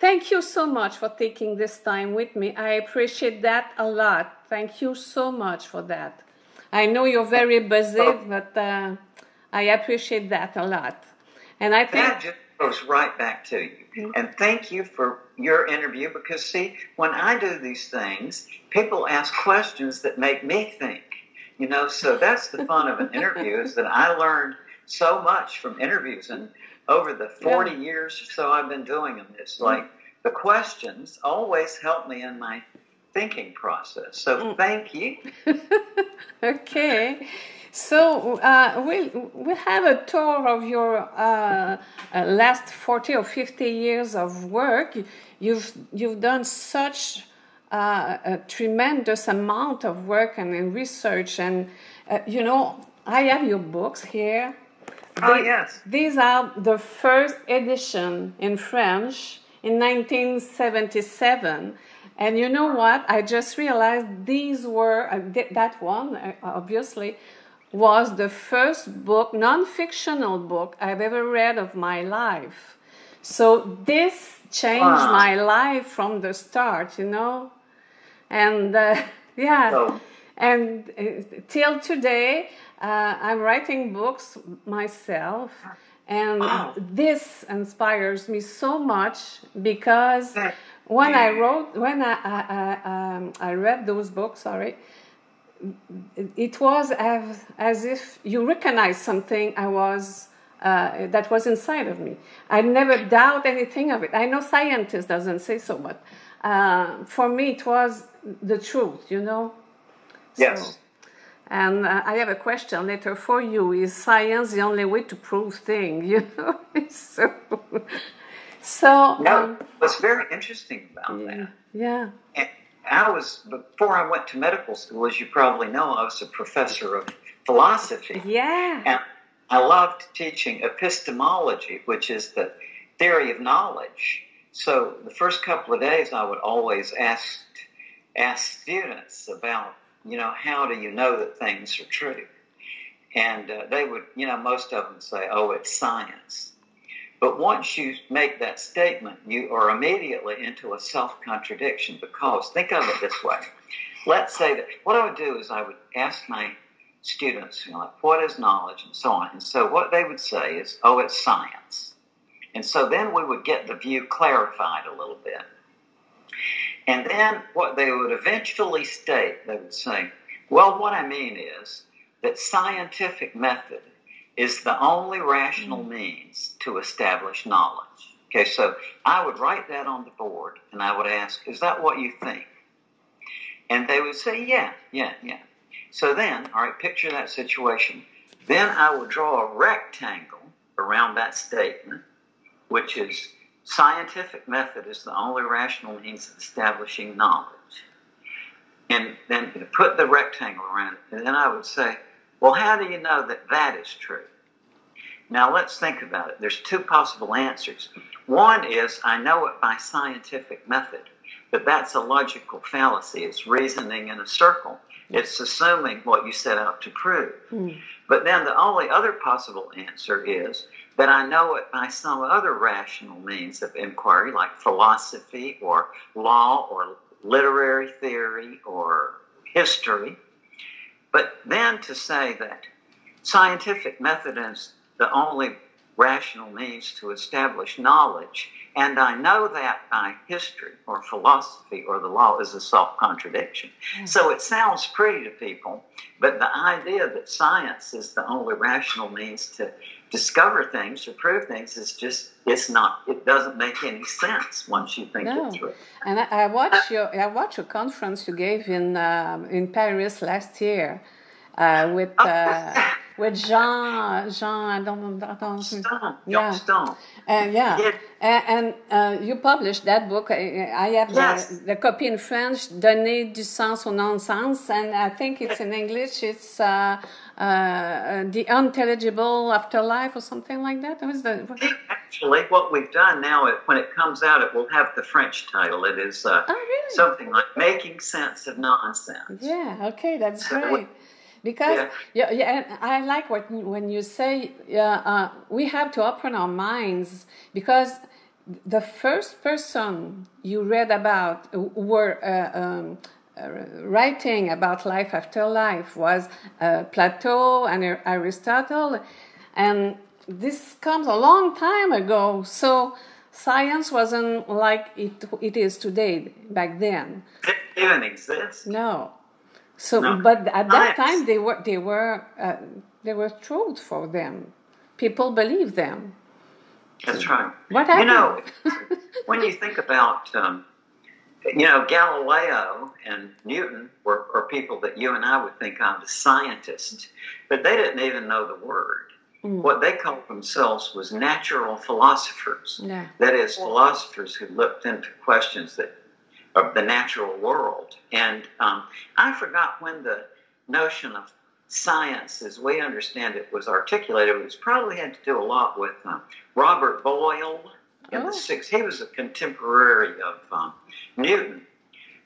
Thank you so much for taking this time with me. I appreciate that a lot. Thank you so much for that. I know you're very busy, but I appreciate that a lot. And I think that just goes right back to you. Mm-hmm. And thank you for your interview, because see, when I do these things, people ask questions that make me think. You know, so that's the fun of an interview, is that I learned so much from interviews. And over the 40 years or so I've been doing them, it's like the questions always help me in my thinking process. So thank you. Okay. So we'll have a tour of your last 40 or 50 years of work. You've done such a tremendous amount of work and research, and you know, I have your books here. Yes. These are the first edition in French in 1977. And you know what? I just realized these were, that one, obviously, was the first book, non-fictional book I've ever read of my life. So this changed my life from the start, you know? And and till today, I'm writing books myself. And this inspires me so much, because when I read those books, it was as if you recognize something that was inside of me. I never doubt anything of it. I know scientists doesn't say so, but for me it was the truth, you know. Yes. So, and I have a question later for you. Is science the only way to prove things? You know, so what's very interesting about that. Yeah. And before I went to medical school, as you probably know, I was a professor of philosophy. Yeah. And I loved teaching epistemology, which is the theory of knowledge. So the first couple of days, I would always ask students about, you know, how do you know that things are true? And they would, you know, most of them say, oh, it's science. But once you make that statement, you are immediately into a self-contradiction, because think of it this way. Let's say that what I would do is I would ask my students, you know, like, what is knowledge, and so on. And so what they would say is, oh, it's science. And so then we would get the view clarified a little bit. And then what they would eventually state, they would say, well, what I mean is that scientific method is the only rational means to establish knowledge. Okay, so I would write that on the board, and I would ask, is that what you think? And they would say, yeah. So then, all right, picture that situation. Then I would draw a rectangle around that statement, which is scientific method is the only rational means of establishing knowledge. And then put the rectangle around it. And then I would say, well, how do you know that that is true? Now, let's think about it. There's two possible answers. One is, I know it by scientific method, but that's a logical fallacy. It's reasoning in a circle. It's assuming what you set out to prove. But then the only other possible answer is that I know it by some other rational means of inquiry, like philosophy or law or literary theory or history. But then to say that scientific method is the only rational means to establish knowledge, and I know that by history or philosophy or the law, is a self-contradiction. So it sounds pretty to people, but the idea that science is the only rational means to discover things or prove things is just, it doesn't make any sense once you think it through. And I watched your conference you gave in Paris last year with Jean, I don't know. Stone. And you published that book. I have the copy in French, Donner du sens au non-sens, and I think it's in English. It's The Unintelligible Afterlife or something like that. Actually, what we've done now, when it comes out, it will have the French title. It is something like Making Sense of Nonsense. Yeah, okay, that's great. Because I like when you say we have to open our minds, because the first person you read about who were writing about life after life was Plato and Aristotle, and this comes a long time ago. So science wasn't like it is today back then. It didn't even exist. No. So, No. but at that Science. time they were truth for them. People believed them. That's right. What happened? You know, when you think about, Galileo and Newton are people that you and I would think of as scientists, but they didn't even know the word. What they called themselves was natural philosophers. Yeah. That is, philosophers who looked into questions of the natural world. And I forgot when the notion of science, as we understand it, was articulated. It was probably had to do a lot with Robert Boyle in the 60s. He was a contemporary of Newton.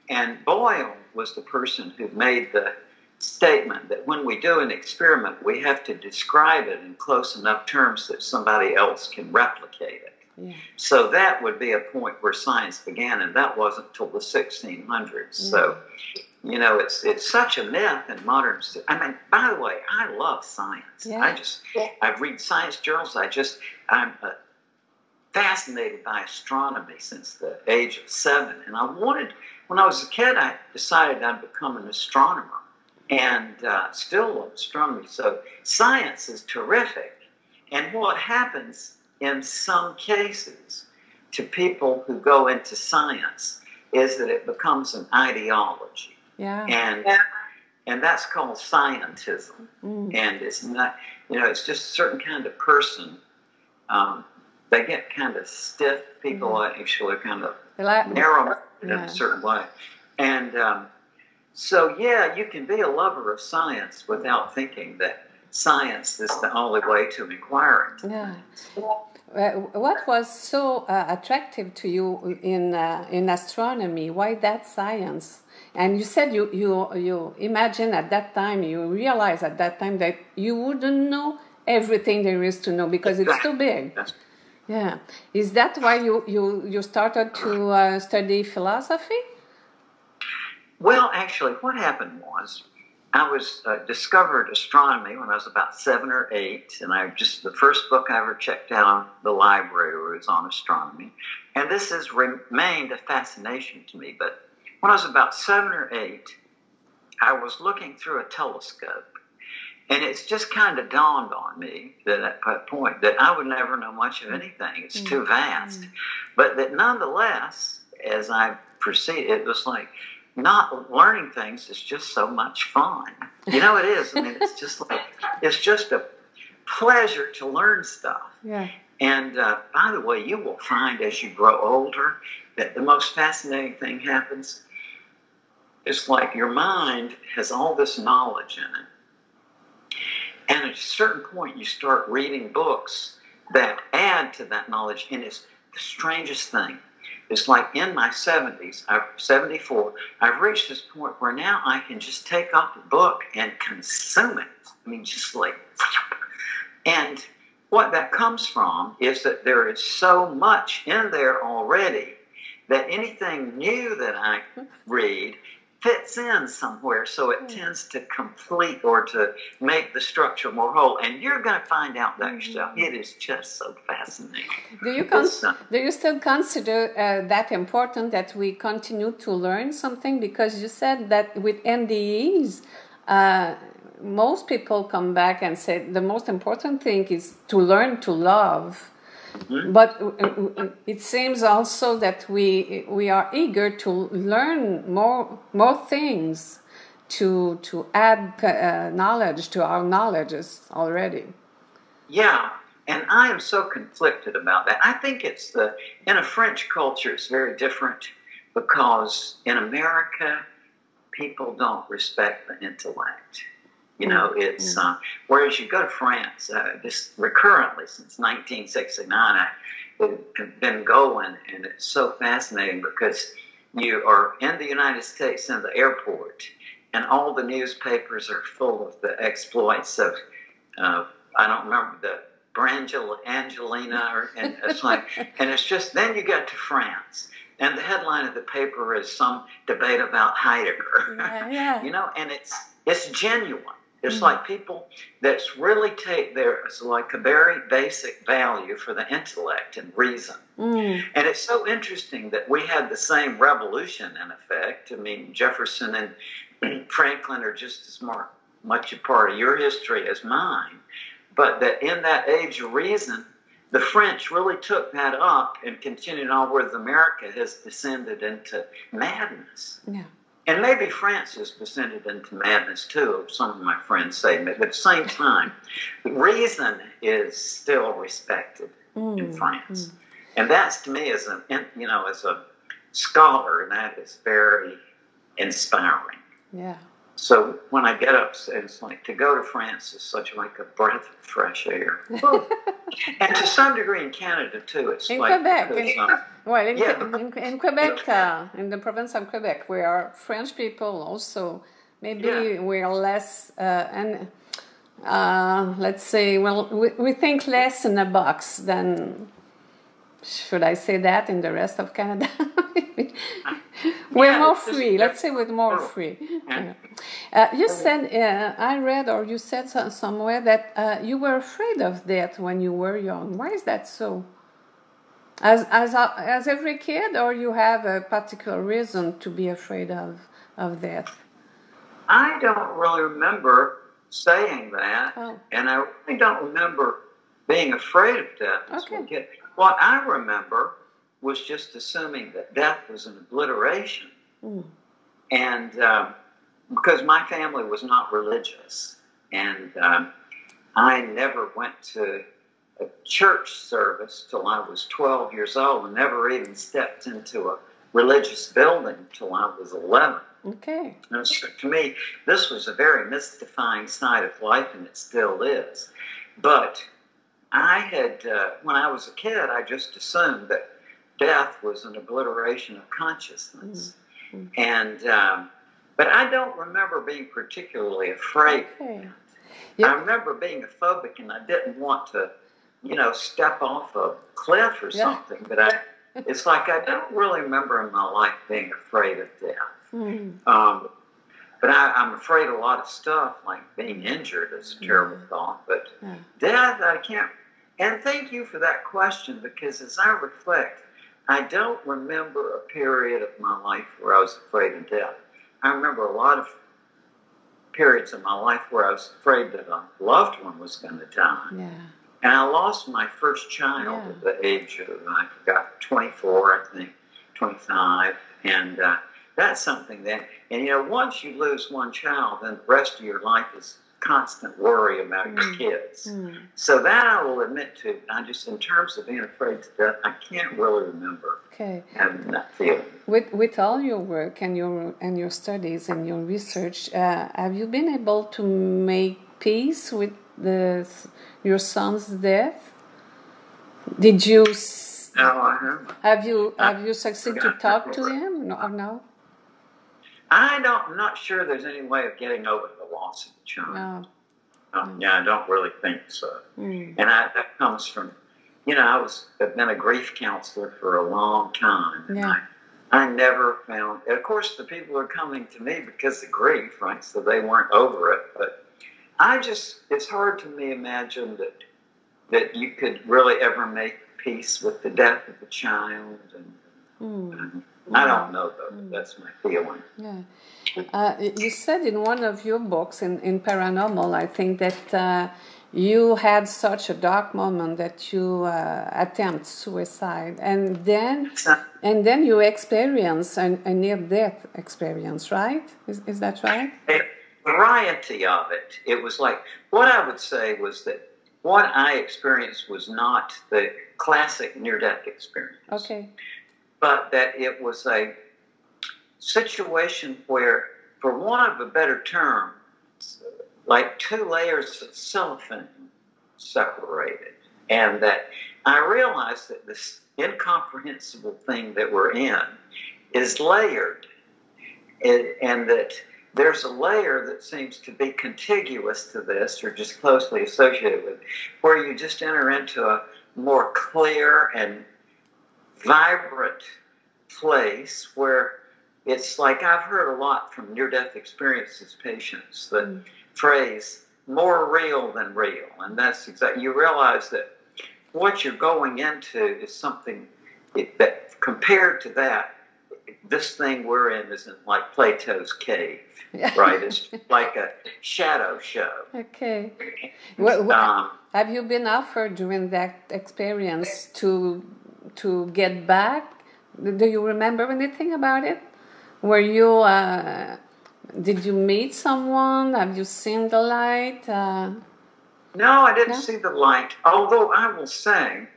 And Boyle was the person who made the statement that when we do an experiment, we have to describe it in close enough terms that somebody else can replicate it. Yeah. So that would be a point where science began, and that wasn't until the 1600s. Yeah. So, it's such a myth in modern. I mean, by the way, I love science. Yeah. I read science journals. I'm fascinated by astronomy since the age of 7, and when I was a kid, I decided I'd become an astronomer, and still love astronomy. So science is terrific, and what happens in some cases to people who go into science is that it becomes an ideology. Yeah. And that's called scientism. And it's not, it's just a certain kind of person. They get kind of stiff. People actually kind of narrow in a certain way. And you can be a lover of science without thinking that science is the only way to inquire into things. What was so attractive to you in astronomy? Why that science? And you said you imagine at that time, you realize at that time that you wouldn't know everything there is to know because it's too big. Yeah. Is that why you started to study philosophy? Well, actually, what happened was I discovered astronomy when I was about 7 or 8, and the first book I ever checked out on the library was on astronomy, and this has remained a fascination to me. But when I was about 7 or 8, I was looking through a telescope, and it's just kind of dawned on me that at that point that I would never know much of anything. It's too vast. But that nonetheless, as I proceeded, it was like, not learning things is just so much fun. It is. I mean, it's just a pleasure to learn stuff. Yeah. And by the way, you will find as you grow older that the most fascinating thing happens. It's like your mind has all this knowledge in it. And at a certain point, you start reading books that add to that knowledge. And it's the strangest thing. It's like in my 70s, I'm 74, I've reached this point where now I can just take up a book and consume it. I mean, just like... And what that comes from is that there is so much in there already that anything new that I read fits in somewhere, so it tends to complete or to make the structure more whole. And you're going to find out that yourself. It is just so fascinating. Do you still consider that important that we continue to learn something? Because you said that with NDEs, most people come back and say the most important thing is to learn to love. Mm-hmm. But it seems also that we are eager to learn more things to add knowledge to our knowledges already. Yeah, and I am so conflicted about that. I think in a French culture it's very different because in America people don't respect the intellect. It's whereas you go to France, just recurrently since 1969, I've been going, and it's so fascinating because you are in the United States in the airport, and all the newspapers are full of the exploits of, I don't remember Angelina, and it's like, and it's just, then you get to France, and the headline of the paper is some debate about Heidegger, you know, and it's genuine. It's like people that's really take there's like a very basic value for the intellect and reason. And it's so interesting that we had the same revolution in effect. I mean, Jefferson and Franklin are just as much a part of your history as mine. But that in that age of reason, the French really took that up and continued on, where America has descended into madness. Yeah. And maybe France has descended into madness too, some of my friends say. But at the same time, reason is still respected in France. And that's, to me, as a scholar, that is very inspiring. Yeah. So when I get up, it's like, to go to France is such like a breath of fresh air. And to some degree in Canada too. It's in like Quebec. In Quebec, in the province of Quebec, we are French people also. Maybe we're less, let's say, well, we think less in a box than, should I say that, in the rest of Canada? We're more free. Let's say we're more free. You said, I read, or you said somewhere that you were afraid of death when you were young. Why is that so? As every kid, or you have a particular reason to be afraid of death? I don't really remember saying that, and I really don't remember being afraid of death. Okay. What I remember was just assuming that death was an obliteration. And because my family was not religious, and I never went to a church service till I was 12 years old, and never even stepped into a religious building till I was 11. Okay. And so to me, this was a very mystifying side of life, and it still is. But I had, when I was a kid, I just assumed that death was an obliteration of consciousness. And, but I don't remember being particularly afraid. Okay. Yep. I remember being a phobic, and I didn't want to, step off a cliff or something. But it's like I don't really remember in my life being afraid of death. But I'm afraid of a lot of stuff, like being injured is a terrible thought. But death, I can't. And thank you for that question, because as I reflect, I don't remember a period of my life where I was afraid of death. I remember a lot of periods of my life where I was afraid that a loved one was going to die. Yeah. And I lost my first child at the age of, I forgot, 24, I think, 25. And that's something that, and once you lose one child, then the rest of your life is constant worry about your kids. So that I will admit to. I just, in terms of being afraid to death, I can't really remember having that feeling. With all your work and your studies and your research, have you been able to make peace with your son's death? Did you? No, I haven't. Have you succeeded to talk to him? No, or no? I'm not sure there's any way of getting over the loss of a child. No. Yeah, I don't really think so. And that comes from, I've been a grief counselor for a long time. And I never found, of course, the people are coming to me because of grief, right? So they weren't over it. But it's hard to me imagine that you could really ever make peace with the death of a child. And I don't know, though. That's my feeling. Yeah. You said in one of your books, in Paranormal, I think that you had such a dark moment that you attempt suicide, and then you experience a near-death experience, right? Is that right? A variety of it. It was like, what I would say was that what I experienced was not the classic near-death experience. Okay. But that it was a situation where, for want of a better term, like two layers of cellophane separated. And that I realized that this incomprehensible thing that we're in is layered. And that there's a layer that seems to be contiguous to this, or just closely associated with, where you just enter into a more clear and vibrant place where it's like, I've heard a lot from near-death experiences patients, the phrase, more real than real. And that's exactly, you realize that what you're going into is something that, compared to that, this thing we're in isn't like Plato's cave, right? It's like a shadow show. Okay. Have you been offered during that experience to get back? Do you remember anything about it? Were you, did you meet someone? Have you seen the light? No, I didn't see the light. Although I will say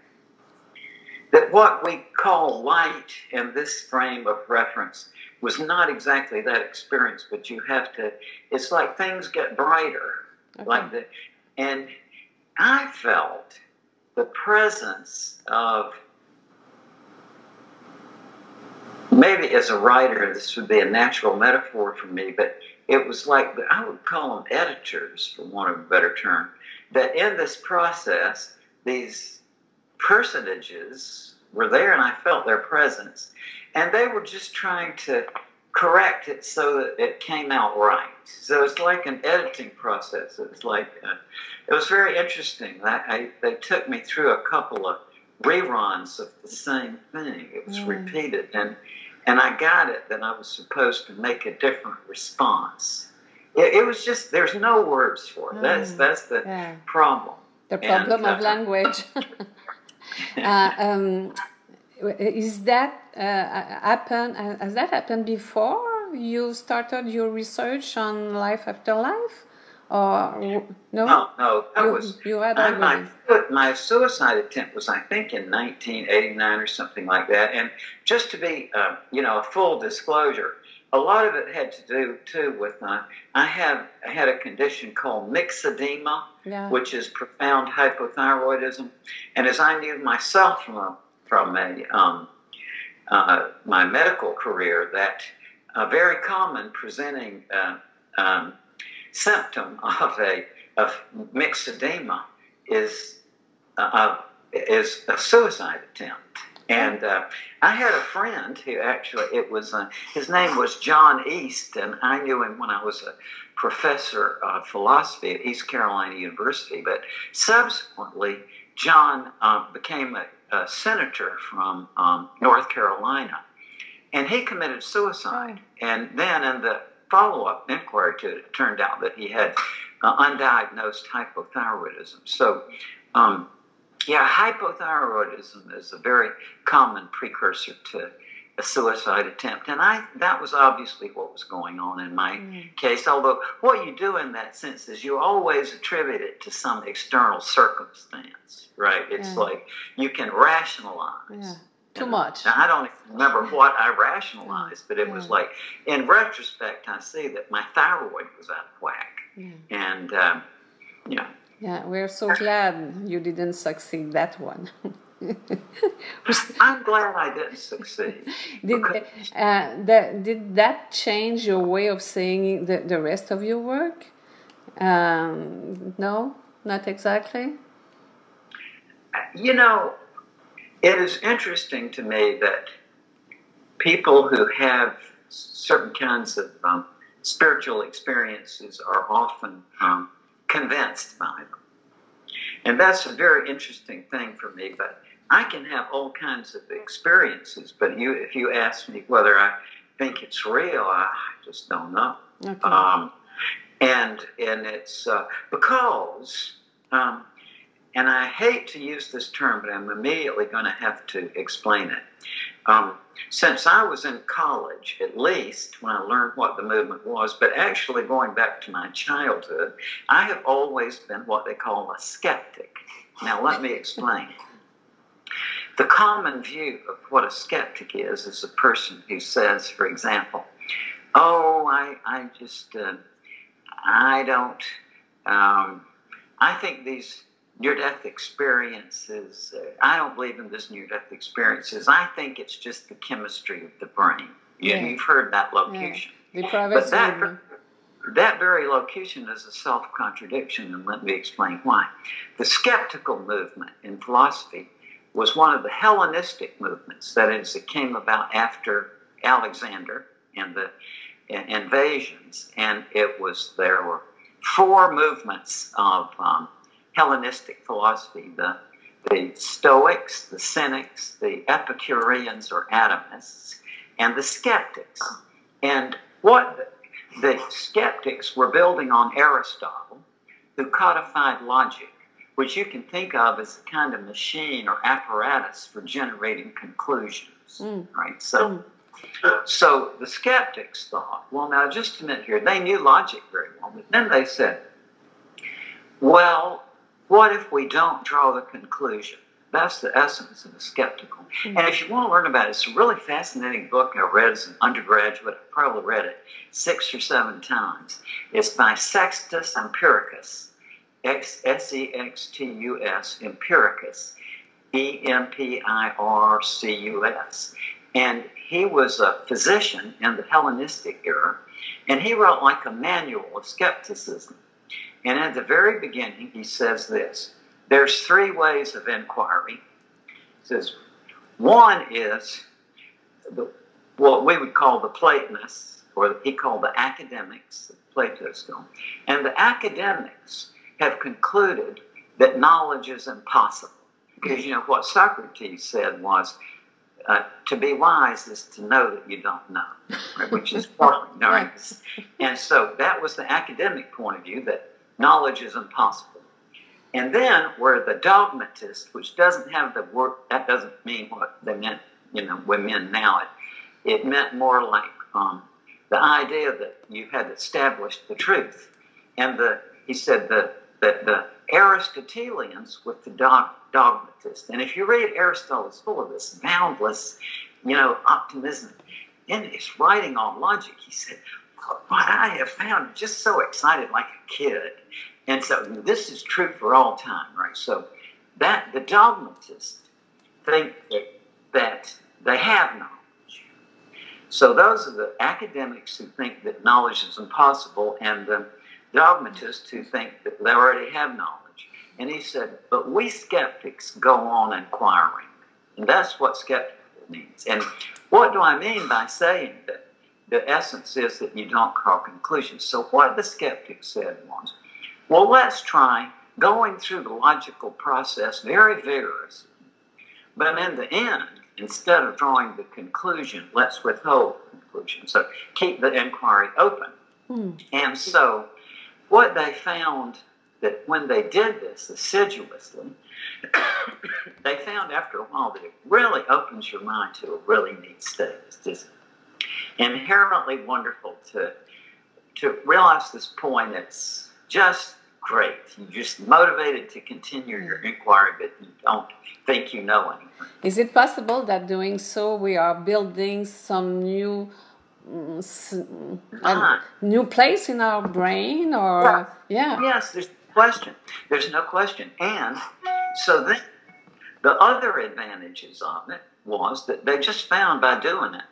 that what we call light in this frame of reference was not exactly that experience, but you have to, it's like things get brighter. Okay. And I felt the presence of, maybe as a writer, this would be a natural metaphor for me, but it was like, I would call them editors, for want of a better term, that in this process, these personages were there and I felt their presence. And they were just trying to correct it so that it came out right. So it's like an editing process. It was like, it was very interesting. They took me through a couple of reruns of the same thing. It was repeated. And I got it that I was supposed to make a different response. It was just, there's no words for it. That's the problem. The problem of language. Is that has that happened before you started your research on life after life? Or no? No, you had already. My suicide attempt was, I think, in 1989 or something like that. And just to be, a full disclosure, a lot of it had to do too with I had a condition called myxedema, which is profound hypothyroidism. And as I knew myself from my medical career, that a very common presenting symptom of myxedema is a suicide attempt. And I had a friend who actually, his name was John East, and I knew him when I was a professor of philosophy at East Carolina University. But subsequently, John became a senator from North Carolina, and he committed suicide. And then in the follow-up inquiry to it, it turned out that he had undiagnosed hypothyroidism. So, hypothyroidism is a very common precursor to a suicide attempt. And that was obviously what was going on in my case. Although what you do in that sense is you always attribute it to some external circumstance, right? It's like you can rationalize. Yeah. Too much. Now, I don't even remember what I rationalized, but it was like, in retrospect, I see that my thyroid was out of whack. And, Yeah, we're so glad you didn't succeed that one. I'm glad I didn't succeed. Did that change your way of seeing the rest of your work? No, not exactly. It is interesting to me that people who have certain kinds of spiritual experiences are often convinced by them. And that's a very interesting thing for me, but I can have all kinds of experiences, but if you ask me whether I think it's real, I just don't know. Okay. And it's because, and I hate to use this term, but I'm immediately going to have to explain it. Since I was in college, at least, when I learned what the movement was, but actually going back to my childhood, I have always been what they call a skeptic. Now, let me explain. The common view of what a skeptic is a person who says, for example, I think these near-death experiences, I don't believe in this near-death experiences. I think it's just the chemistry of the brain. You've heard that locution. Yeah. that very locution is a self-contradiction, and let me explain why. The skeptical movement in philosophy was one of the Hellenistic movements, that is, it came about after Alexander and the invasions, and there were four movements of Hellenistic philosophy: the Stoics, the Cynics, the Epicureans or atomists, and the skeptics. And what the skeptics were building on Aristotle, who codified logic, which you can think of as a kind of machine or apparatus for generating conclusions, right? So the skeptics thought, well, now just a minute here, they knew logic very well, but then they said, well, what if we don't draw the conclusion? That's the essence of the skeptical. And if you want to learn about it, it's a really fascinating book I read as an undergraduate. I probably read it 6 or 7 times. It's by Sextus Empiricus, Sextus, Empiricus, Empircus. And he was a physician in the Hellenistic era, and he wrote like a manual of skepticism. And at the very beginning, he says this: there's 3 ways of inquiry. He says, one is what we would call the Platonists, or he called the academics, Plato's school. And the academics have concluded that knowledge is impossible. Because, you know, what Socrates said was, to be wise is to know that you don't know, right? Which is partly nice. And so that was the academic point of view, that knowledge is impossible. And then where the dogmatist, which doesn't have the word, that doesn't mean what they meant, you know, women now. It meant more like the idea that you had established the truth. And he said that the Aristotelians with the dogmatist. And if you read Aristotle, it's full of this boundless, you know, optimism. In his writing on logic, he said, what I have found, just so excited like a kid. And so this is true for all time, right? So that the dogmatists think that they have knowledge. So those are the academics who think that knowledge is impossible, and the dogmatists who think that they already have knowledge. And he said, but we skeptics go on inquiring. And that's what skeptical means. And what do I mean by saying that the essence is that you don't draw conclusions? So what the skeptics said was, well, let's try going through the logical process very vigorously. But in the end, instead of drawing the conclusion, let's withhold the conclusion. So keep the inquiry open. And so what they found, that when they did this assiduously, they found after a while that it really opens your mind to a really neat state. It's just inherently wonderful to realize this point. It's just great. You're just motivated to continue your inquiry, but you don't think you know anything. Is it possible that doing so we are building some new place in our brain? Or Yes, there's no question. And so then the other advantages of it was that they just found by doing it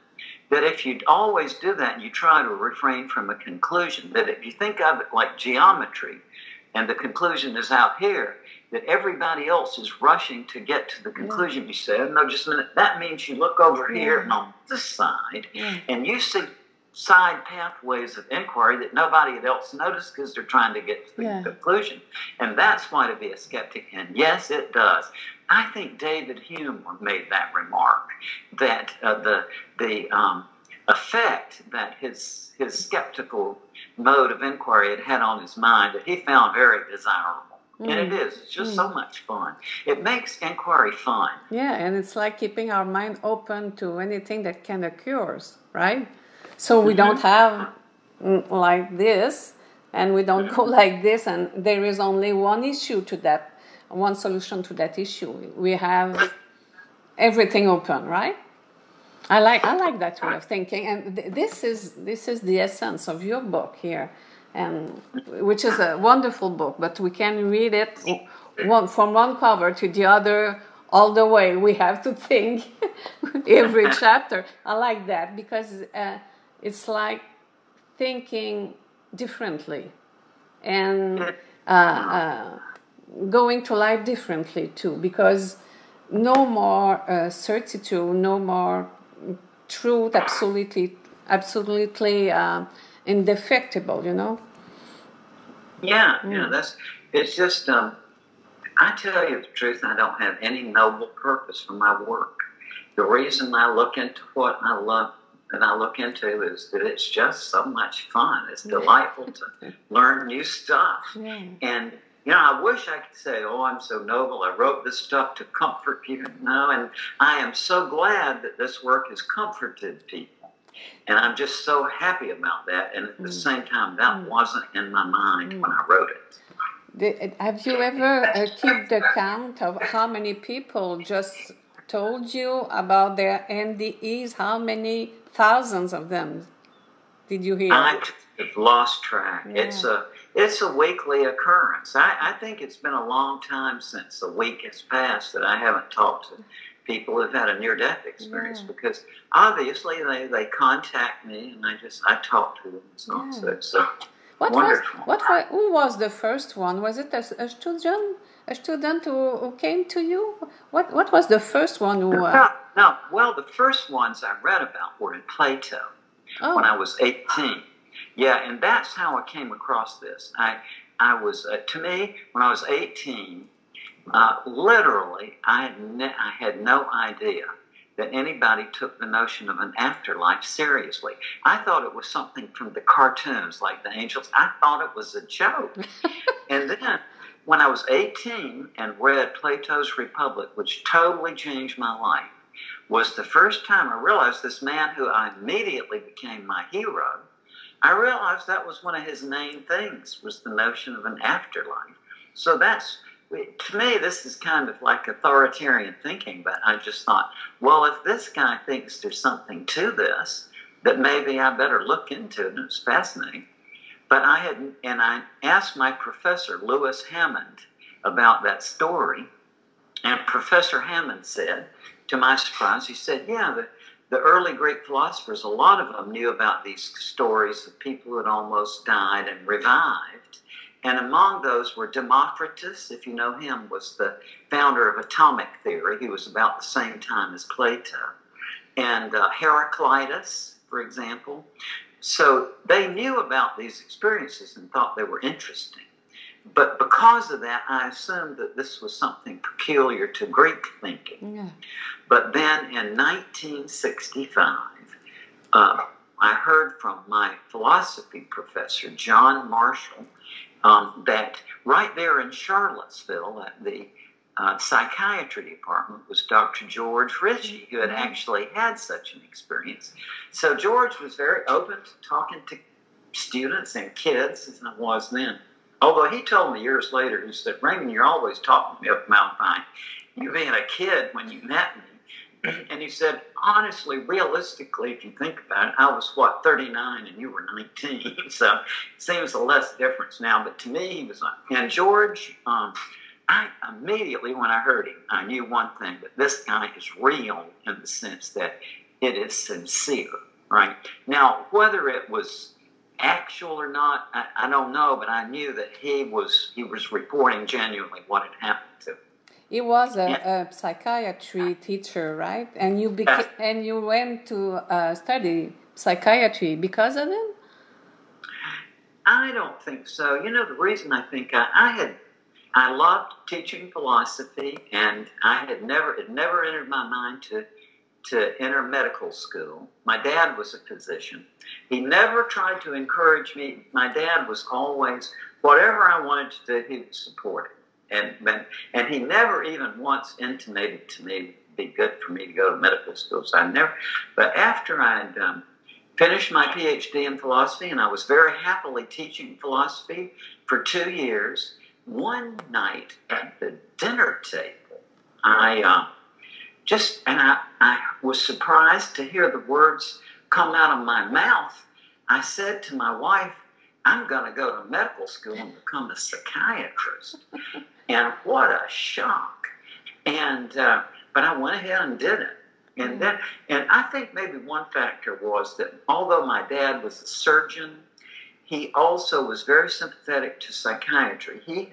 that if you always do that and you try to refrain from a conclusion, that if you think of it like geometry and the conclusion is out here, that everybody else is rushing to get to the conclusion you said. No, just a minute. That means you look over here and on this side and you see side pathways of inquiry that nobody else noticed because they're trying to get to the conclusion. And that's why to be a skeptic. And yes, it does. I think David Hume made that remark, that the effect that his skeptical mode of inquiry had on his mind, that he found very desirable. And it is. It's just so much fun. It makes inquiry fun. Yeah, and it's like keeping our mind open to anything that can occur, right? So we don't have like this, and we don't go like this, and there is only one issue to that, one solution to that issue. We have everything open, right? I like that way of thinking, and this is the essence of your book here, and which is a wonderful book. But we can read it from one cover to the other all the way. We have to think every chapter. I like that because it's like thinking differently, and going to life differently too, because no more certitude, no more truth, absolutely indefectible, you know. Yeah, it's just, I tell you the truth, I don't have any noble purpose for my work. The reason I look into what I love and I look into is that it's just so much fun. It's delightful to learn new stuff. Yeah. And, I wish I could say, oh, I'm so noble, I wrote this stuff to comfort people. No, and I am so glad that this work has comforted people. And I'm just so happy about that. And at the same time, that wasn't in my mind when I wrote it. Have you ever kept the count of how many people just told you about their NDEs? How many thousands of them did you hear? I have lost track. Yeah. It's a weekly occurrence. I think it's been a long time since a week has passed that I haven't talked to people who've had a near-death experience, because obviously they contact me and I talk to them. So it's wonderful. Who was the first one? Was it a student who came to you? What was the first one who... No. Well, the first ones I read about were in Plato when I was 18. Yeah, and that's how I came across this. I was, to me, when I was 18, literally, I had no idea that anybody took the notion of an afterlife seriously. I thought it was something from the cartoons, like the angels. I thought it was a joke. And then, when I was 18 and read Plato's Republic, which totally changed my life, was the first time I realized this man who I immediately became my hero, I realized that was one of his main things, was the notion of an afterlife. So to me, this is kind of like authoritarian thinking, but I just thought, well, if this guy thinks there's something to this, that maybe I better look into it, and it's fascinating. But I asked my professor, Lewis Hammond, about that story, and Professor Hammond said, to my surprise, he said, the early Greek philosophers, a lot of them knew about these stories of people who had almost died and revived. And among those were Democritus, if you know him, was the founder of atomic theory. He was about the same time as Plato. And Heraclitus, for example. So they knew about these experiences and thought they were interesting. But because of that, I assumed that this was something peculiar to Greek thinking. Yeah. But then in 1965, I heard from my philosophy professor, John Marshall, that right there in Charlottesville at the psychiatry department was Dr. George Ritchie, who had actually had such an experience. So George was very open to talking to students and kids, as I was then. Although he told me years later, he said, Raymond, you're always talking to me about Mount Pine. You being a kid when you met me. And he said, honestly, realistically, if you think about it, I was, 39 and you were 19. So it seems a less difference now. But to me, he was like, and George, I immediately, when I heard him, I knew one thing, that this guy is real in the sense that it is sincere, right? Now, whether it was actual or not, I don't know, but I knew that he was reporting genuinely what had happened to him. He was a psychiatry teacher, right? And you went to study psychiatry because of him? I don't think so. The reason I think I loved teaching philosophy, and it never entered my mind to enter medical school. My dad was a physician. He never tried to encourage me. My dad was always, whatever I wanted to do, he would support it. And he never even once intimated to me it'd be good for me to go to medical school. So but after I'd finished my PhD in philosophy, and I was very happily teaching philosophy for 2 years, one night at the dinner table, I was surprised to hear the words come out of my mouth. I said to my wife, I'm going to go to medical school and become a psychiatrist. And what a shock. But I went ahead and did it. And I think maybe one factor was that although my dad was a surgeon, he also was very sympathetic to psychiatry. He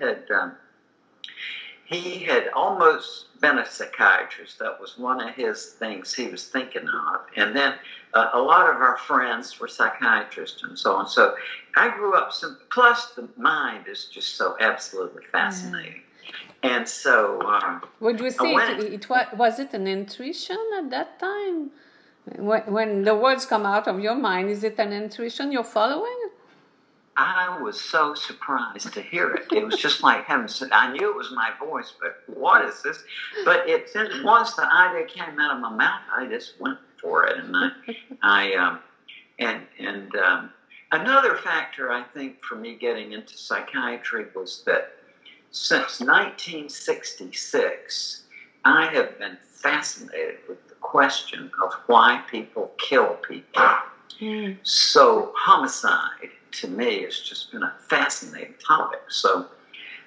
had almost been a psychiatrist. That was one of his things he was thinking of. And then a lot of our friends were psychiatrists and so on. So I grew up, plus the mind is just so absolutely fascinating. And so... would you say was it an intuition at that time? When the words come out of your mind, is it an intuition you're following? I was so surprised to hear it. It was just like having said, I knew it was my voice, but what is this? But once the idea came out of my mouth, I just went for it. And another factor, I think, for me getting into psychiatry was that since 1966, I have been fascinated with the question of why people kill people. So homicide, to me, has just been a fascinating topic. So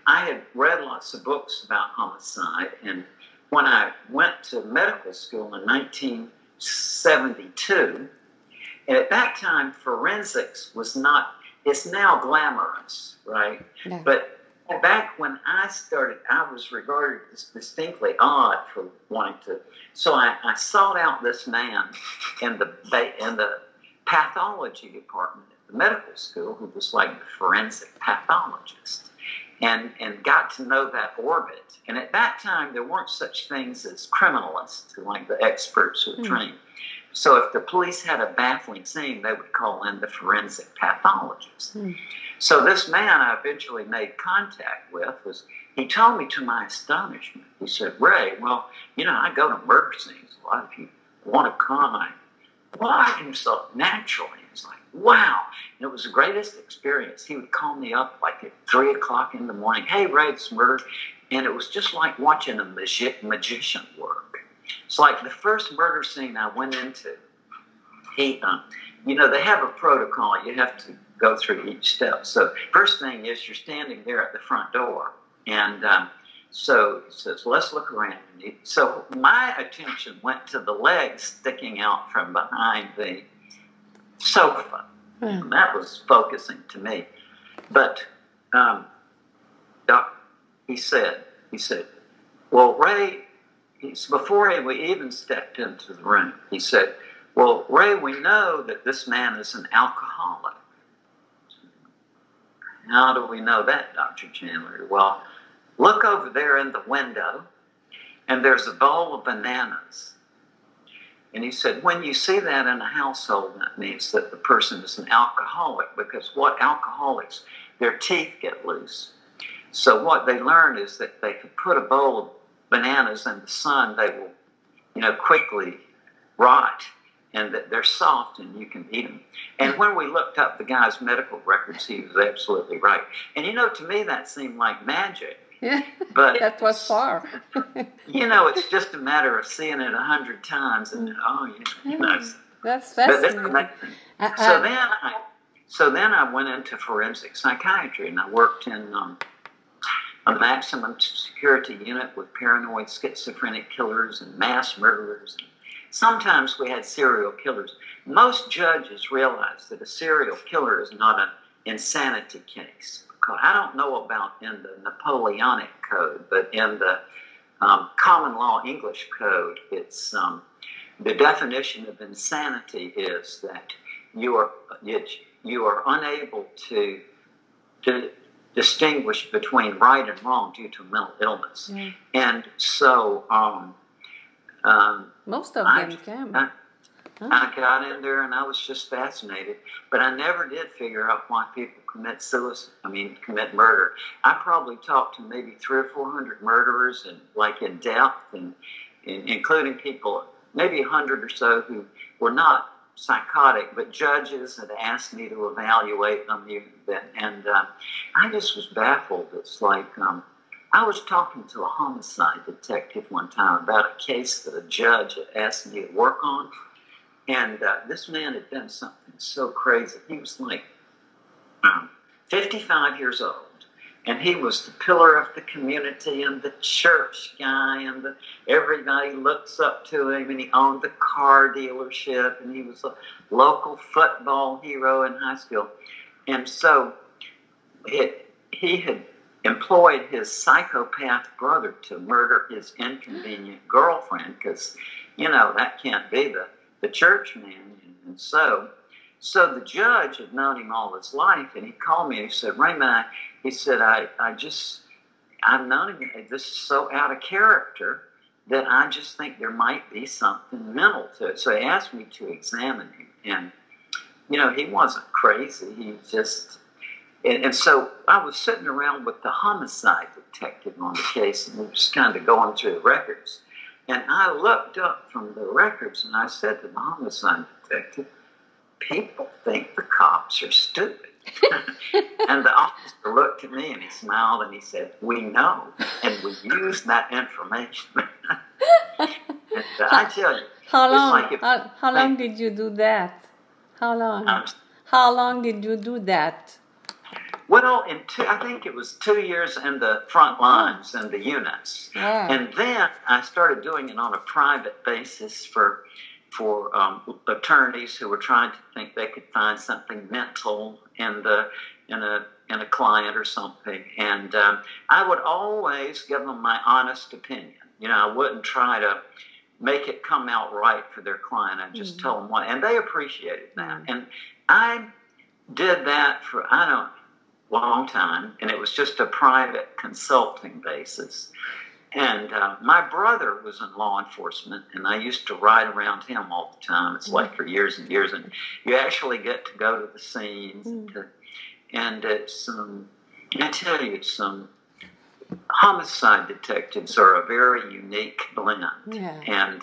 I had read lots of books about homicide, and when I went to medical school in 1972, and at that time, forensics was not, it's now glamorous, right? Yeah. But back when I started, I was regarded as distinctly odd for wanting to. So I sought out this man in the pathology department at the medical school, who was like the forensic pathologist, and got to know that orbit. And at that time, there weren't such things as criminalists, like the experts who were trained. So if the police had a baffling scene, they would call in the forensic pathologist. So this man I eventually made contact with, he told me to my astonishment, he said, Ray, well, I go to murder scenes. A lot of you want to come. I do so naturally. It's like, wow. And it was the greatest experience. He would call me up like at 3 o'clock in the morning. Hey, Ray, it's murder. And it was just like watching a magician work. It's like the first murder scene I went into, they have a protocol. You have to go through each step. So first thing is you're standing there at the front door. And so he says, let's look around. So my attention went to the legs sticking out from behind the sofa. And that was focusing to me. But he said, well, Ray, before we even stepped into the room, he said, well, Ray, we know that this man is an alcoholic. How do we know that, Dr. Chandler? Well, look over there in the window, and there's a bowl of bananas. And he said, when you see that in a household, that means that the person is an alcoholic, because what alcoholics, their teeth get loose. So what they learn is that they can put a bowl of bananas in the sun, they will, quickly rot, and that they're soft and you can eat them. And when we looked up the guy's medical records, he was absolutely right. And to me that seemed like magic. Yeah, but that was far. It's just a matter of seeing it 100 times, and that's fascinating. So then I went into forensic psychiatry, and I worked in a maximum security unit with paranoid schizophrenic killers and mass murderers. Sometimes we had serial killers. Most judges realize that a serial killer is not an insanity case. I don't know about in the Napoleonic Code, but in the common law English code, it's the definition of insanity is that you are unable to distinguish between right and wrong due to mental illness. Yeah. And so most of them can. I got in there and I was just fascinated, but I never did figure out why people commit murder. I probably talked to maybe 300 or 400 murderers, and like in depth, and including people, maybe 100 or so who were not psychotic, but judges had asked me to evaluate them, and I just was baffled. It's like I was talking to a homicide detective one time about a case that a judge had asked me to work on. And this man had done something so crazy. He was like 55 years old, and he was the pillar of the community and the church guy, and everybody looks up to him, and he owned the car dealership, and he was a local football hero in high school. And so he had employed his psychopath brother to murder his inconvenient girlfriend because, you know, that can't be the church man. And so the judge had known him all his life, and he called me and he said, Raymond, he said, I've known him, this is so out of character that I just think there might be something mental to it. So he asked me to examine him. And, you know, he wasn't crazy. He just... And so I was sitting around with the homicide detective on the case, and we were just kind of going through the records. And I looked up from the records, and I said to the homicide detective, people think the cops are stupid. And the officer looked at me, and he smiled, and he said, we know, and we use that information. And I tell you, how long did you do that? How long did you do that? Well, I think it was 2 years in the front lines and the units. Yeah. And then I started doing it on a private basis for attorneys who were trying to think they could find something mental in a client or something. And I would always give them my honest opinion. You know, I wouldn't try to make it come out right for their client. I'd just tell them what, and they appreciated that. And I did that for, long time, and it was just a private consulting basis. And my brother was in law enforcement, and I used to ride around him all the time. It's like for years and years, and you actually get to go to the scenes, and it's I tell you, some homicide detectives are a very unique blend, and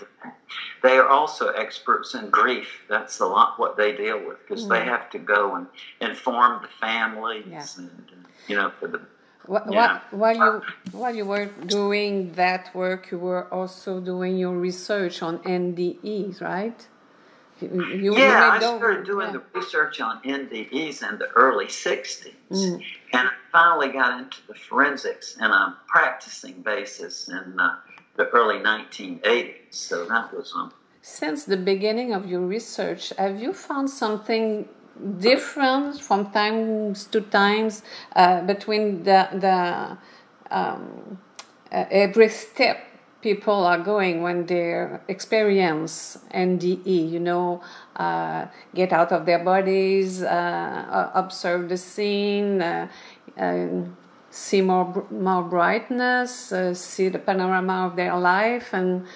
they are also experts in grief. That's a lot what they deal with, because they have to go and inform the families, and you know, for the. While you were doing that work, you were also doing your research on NDEs, right? I started doing the research on NDEs in the early 60s. And I finally got into the forensics in a practicing basis in the early 1980s. So that was... Since the beginning of your research, have you found something different from times to times between the every step people are going when they experience NDE, you know, get out of their bodies, observe the scene, see more brightness, see the panorama of their life? And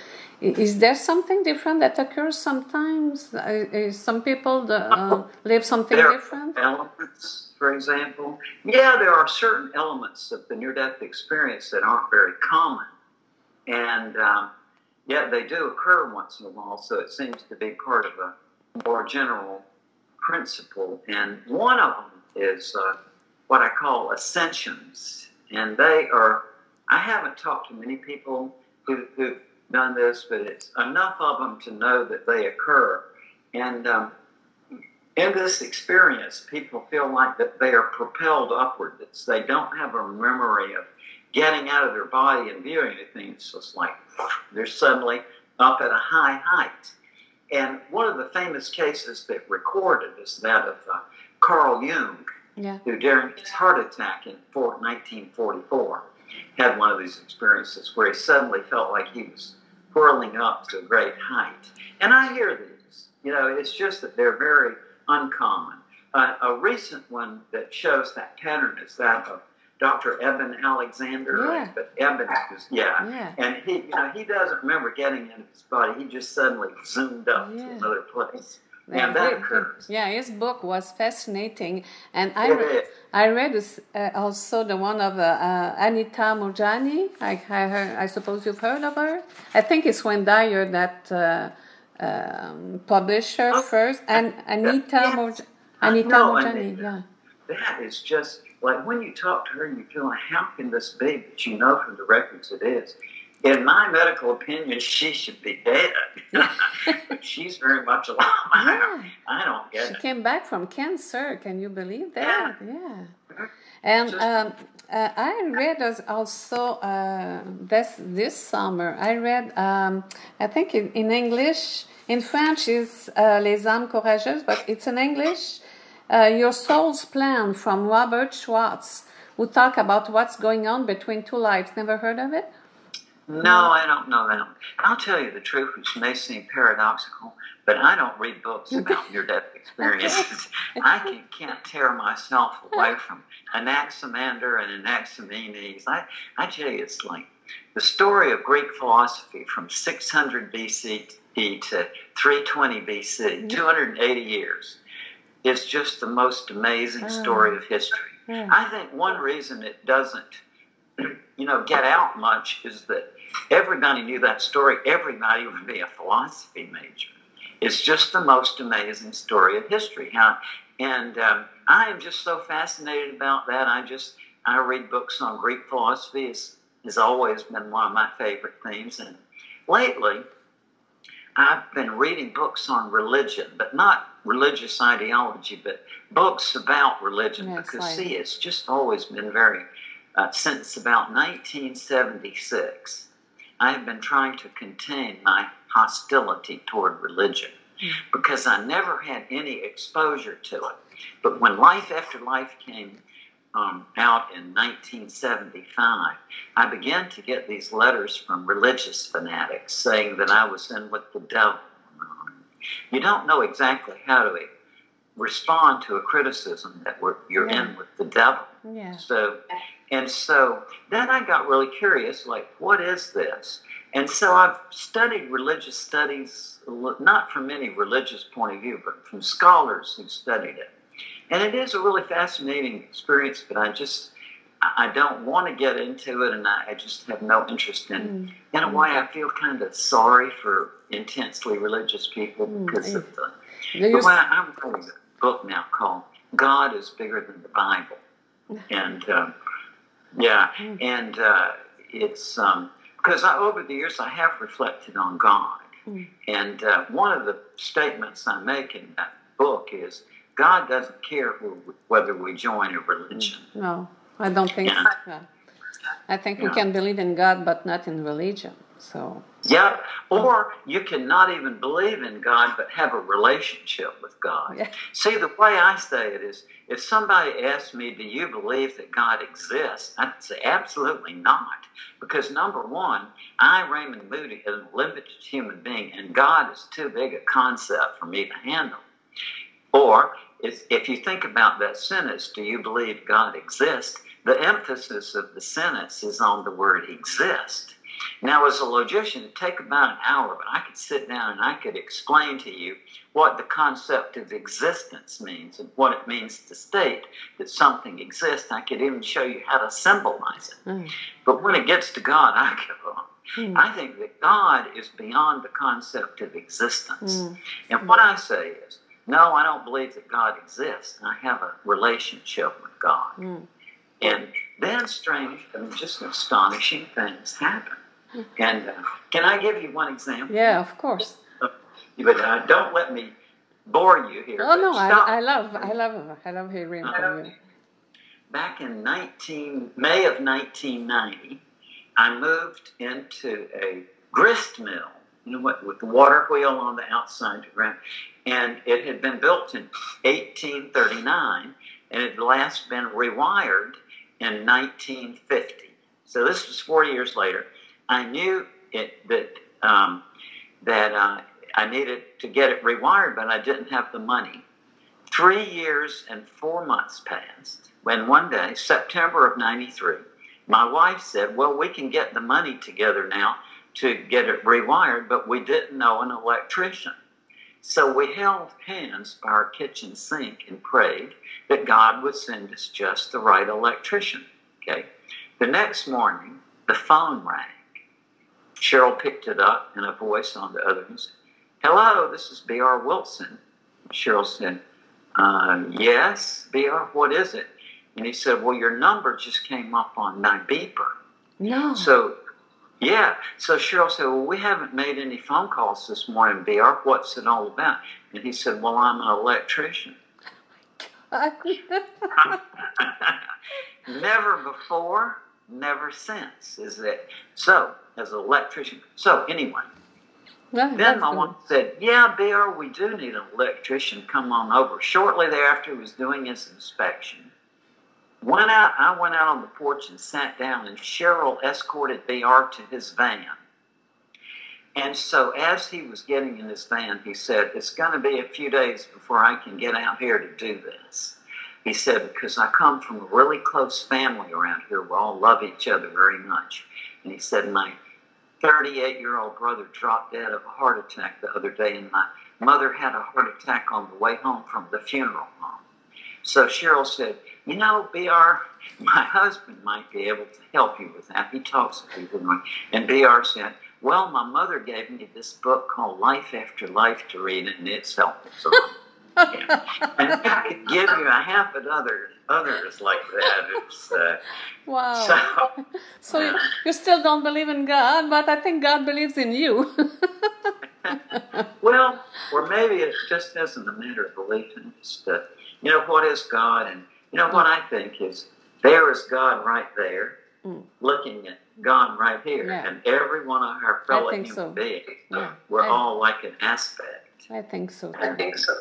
is there something different that occurs sometimes? Some people live something different? Elements, for example. Yeah, there are certain elements of the near-death experience that aren't very common. And yet they do occur once in a while, so it seems to be part of a more general principle. And one of them is what I call ascensions. And they are, I haven't talked to many people who've done this, but it's enough of them to know that they occur. And in this experience, people feel like that they are propelled upwards. They don't have a memory of getting out of their body and viewing anything. It's just like they're suddenly up at a high height. And one of the famous cases that recorded is that of Carl Jung, who during his heart attack in 1944 had one of these experiences where he suddenly felt like he was whirling up to a great height. And I hear these. You know, it's just that they're very uncommon. A recent one that shows that pattern is that of Dr. Eben Alexander, but Eben is, and he, you know, he doesn't remember getting into his body. He just suddenly zoomed up to another place, and that occurs. His book was fascinating, and I read also the one of Anita Moorjani. I suppose you've heard of her. I think it's Wayne Dyer that published her first, and Anita Moorjani. That is just. Like when you talk to her, you feel like, how can this be? But you know from the records it is. In my medical opinion, she should be dead. But she's very much alive. I don't get it. She came back from cancer. Can you believe that? And I read also this summer. I read, I think in English, in French it's Les âmes courageuses, but it's in English. Your Soul's Plan from Robert Schwartz, who talk about what's going on between two lives. Never heard of it? No, I don't know that. I'll tell you the truth, which may seem paradoxical, but I don't read books about near-death experiences. I can't tear myself away from Anaximander and Anaximenes. I tell you, it's like the story of Greek philosophy from 600 BCE to 320 BC, 280 years, is just the most amazing story of history. I think one reason it doesn't, get out much is that everybody knew that story. Everybody would be a philosophy major. It's just the most amazing story of history. And I am just so fascinated about that. I read books on Greek philosophy. Has always been one of my favorite themes. And lately, I've been reading books on religion, but not religious ideology, but books about religion. Yes, because, it's just always been very, since about 1976, I've been trying to contain my hostility toward religion because I never had any exposure to it. But when Life After Life came out in 1975, I began to get these letters from religious fanatics saying that I was in with the devil. You don't know exactly how to respond to a criticism that you're in with the devil. Yeah. So then I got really curious, like, what is this? And so I've studied religious studies, not from any religious point of view, but from scholars who studied it. And it is a really fascinating experience, but I don't want to get into it, and I just have no interest in it. In a way, I feel kind of sorry for intensely religious people because of I'm reading a book now called God is Bigger Than the Bible. And, it's because over the years I have reflected on God. And one of the statements I make in that book is, God doesn't care whether we join a religion. No, I don't think so. I think we can believe in God, but not in religion. So. Yeah, or you can not even believe in God, but have a relationship with God. Yeah. See, the way I say it is, if somebody asks me, do you believe that God exists? I'd say absolutely not. Because number one, I, Raymond Moody, am a limited human being, and God is too big a concept for me to handle. Or, if you think about that sentence, do you believe God exists? The emphasis of the sentence is on the word exist. Now, as a logician, it'd take about an hour, but I could sit down and I could explain to you what the concept of existence means and what it means to state that something exists. I could even show you how to symbolize it. But when it gets to God, I give up. I think that God is beyond the concept of existence. And what I say is, no, I don't believe that God exists. I have a relationship with God. And then strange and just astonishing things happen. And can I give you one example? Yeah, of course. But don't let me bore you here. Oh no, I love hearing from you. Back in May of 1990, I moved into a grist mill, with the water wheel on the outside to ground. And it had been built in 1839, and it had last been rewired in 1950. So this was 40 years later. I knew that I needed to get it rewired, but I didn't have the money. 3 years and 4 months passed when one day, September of 93, my wife said, well, we can get the money together now to get it rewired, but we didn't know an electrician. So we held hands by our kitchen sink and prayed that God would send us just the right electrician. Okay. The next morning, the phone rang. Cheryl picked it up, and a voice on the other end said, hello, this is B.R. Wilson. Cheryl said, yes, B.R., what is it? And he said, well, your number just came up on my beeper. No. So Cheryl said, well, we haven't made any phone calls this morning, B.R. What's it all about? And he said, well, I'm an electrician. Never before, never since, is it? So, as an electrician. So, anyway, Then my wife said, yeah, Bill, we do need an electrician. Come on over. Shortly thereafter, he was doing his inspection. I went out on the porch and sat down, and Cheryl escorted BR to his van. And so as he was getting in his van, he said, it's going to be a few days before I can get out here to do this. He said, because I come from a really close family around here. We all love each other very much. And he said, my 38-year-old brother dropped dead of a heart attack the other day, and my mother had a heart attack on the way home from the funeral home. So Cheryl said, you know, BR, my husband might be able to help you with that. He talks to people. And BR said, well, my mother gave me this book called Life After Life to read, and it's helpful. So, yeah. And I could give you a half of others like that. It's, wow. So you still don't believe in God, but I think God believes in you. Well, or maybe it just isn't a matter of belief. It's just, you know, what is God? And you know what I think is, there is God right there, looking at God right here. Yeah. And every one of our fellow human beings, we're all like an aspect. I think so. I think so.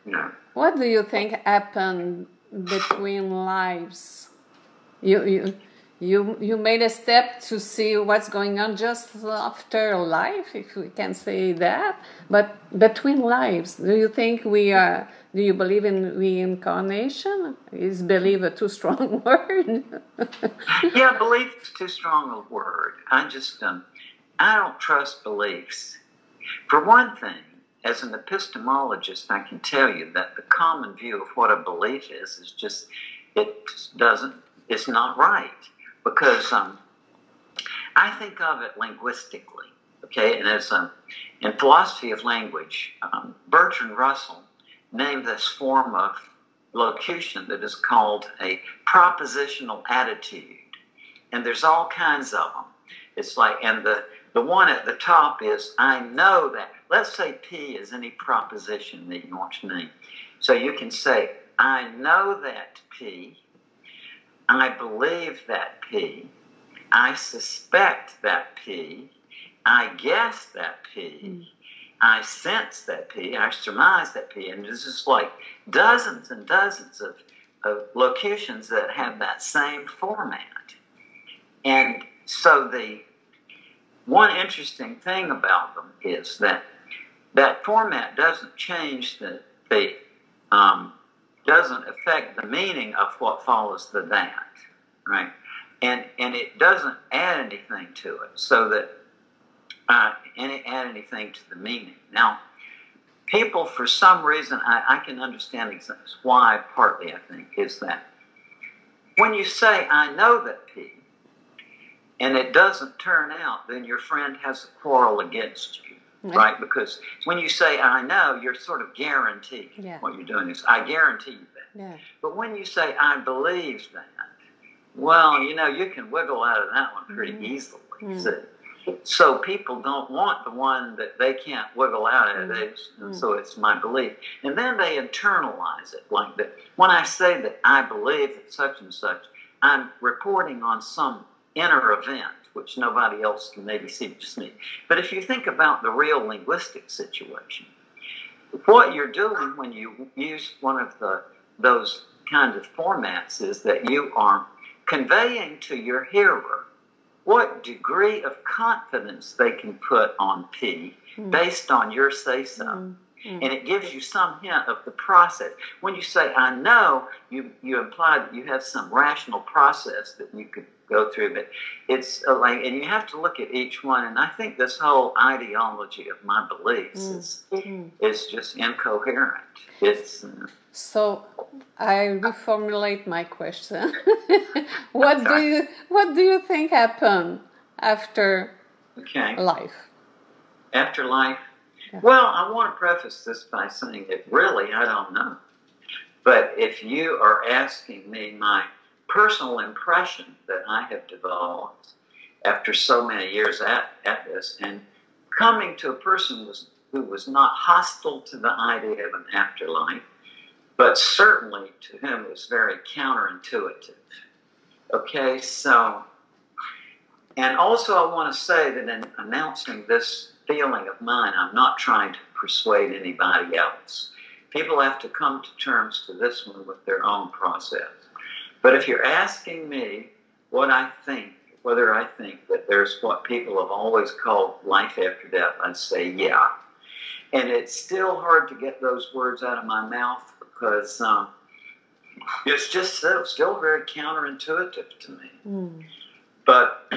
Yeah. What do you think happened between lives? You made a step to see what's going on just after life, if we can say that. But between lives, do you think do you believe in reincarnation? Is believe a too strong word? Yeah, belief is too strong a word. I don't trust beliefs. For one thing, as an epistemologist, I can tell you that the common view of what a belief is just, it's not right. Because I think of it linguistically, okay? And as in philosophy of language, Bertrand Russell named this form of locution that is called a propositional attitude. And there's all kinds of them. It's like, and the one at the top is, I know that. Let's say P is any proposition that you want to name. So you can say, I know that P. I believe that P. I suspect that P. I guess that P. I sense that P. I surmise that P. And there's just like dozens and dozens of locutions that have that same format. And so the one interesting thing about them is that format doesn't change doesn't affect the meaning of what follows the that, right? And it doesn't add anything to it, so that add anything to the meaning. Now, people, for some reason, I can understand why, partly, I think, is that when you say, I know that P, and it doesn't turn out, then your friend has a quarrel against you. Right? Because when you say, I know, you're sort of guaranteed what you're doing is, I guarantee you that. Yeah. But when you say, I believe that, well, you know, you can wiggle out of that one pretty easily. So people don't want the one that they can't wiggle out of. So it's my belief. And then they internalize it like that. When I say that I believe that such and such, I'm reporting on some inner event, which nobody else can maybe see, just me. But if you think about the real linguistic situation, what you're doing when you use one of those kind of formats is that you are conveying to your hearer what degree of confidence they can put on P based on your say-so. And it gives you some hint of the process. When you say, I know, you imply that you have some rational process that you could go through, but it's like, and you have to look at each one. And I think this whole ideology of my beliefs is just incoherent. It's so I reformulate my question. What do you think happened after life? After life? Yeah. Well, I want to preface this by saying that really I don't know. But if you are asking me my personal impression that I have developed after so many years at this, and coming to a person who was not hostile to the idea of an afterlife, but certainly to whom it was very counterintuitive. Okay, so, and also I want to say that in announcing this feeling of mine. I'm not trying to persuade anybody else. People have to come to terms to this one with their own process. But if you're asking me what I think, whether I think that there's what people have always called life after death, I'd say yeah. And it's still hard to get those words out of my mouth because it's just still very counterintuitive to me. Mm. But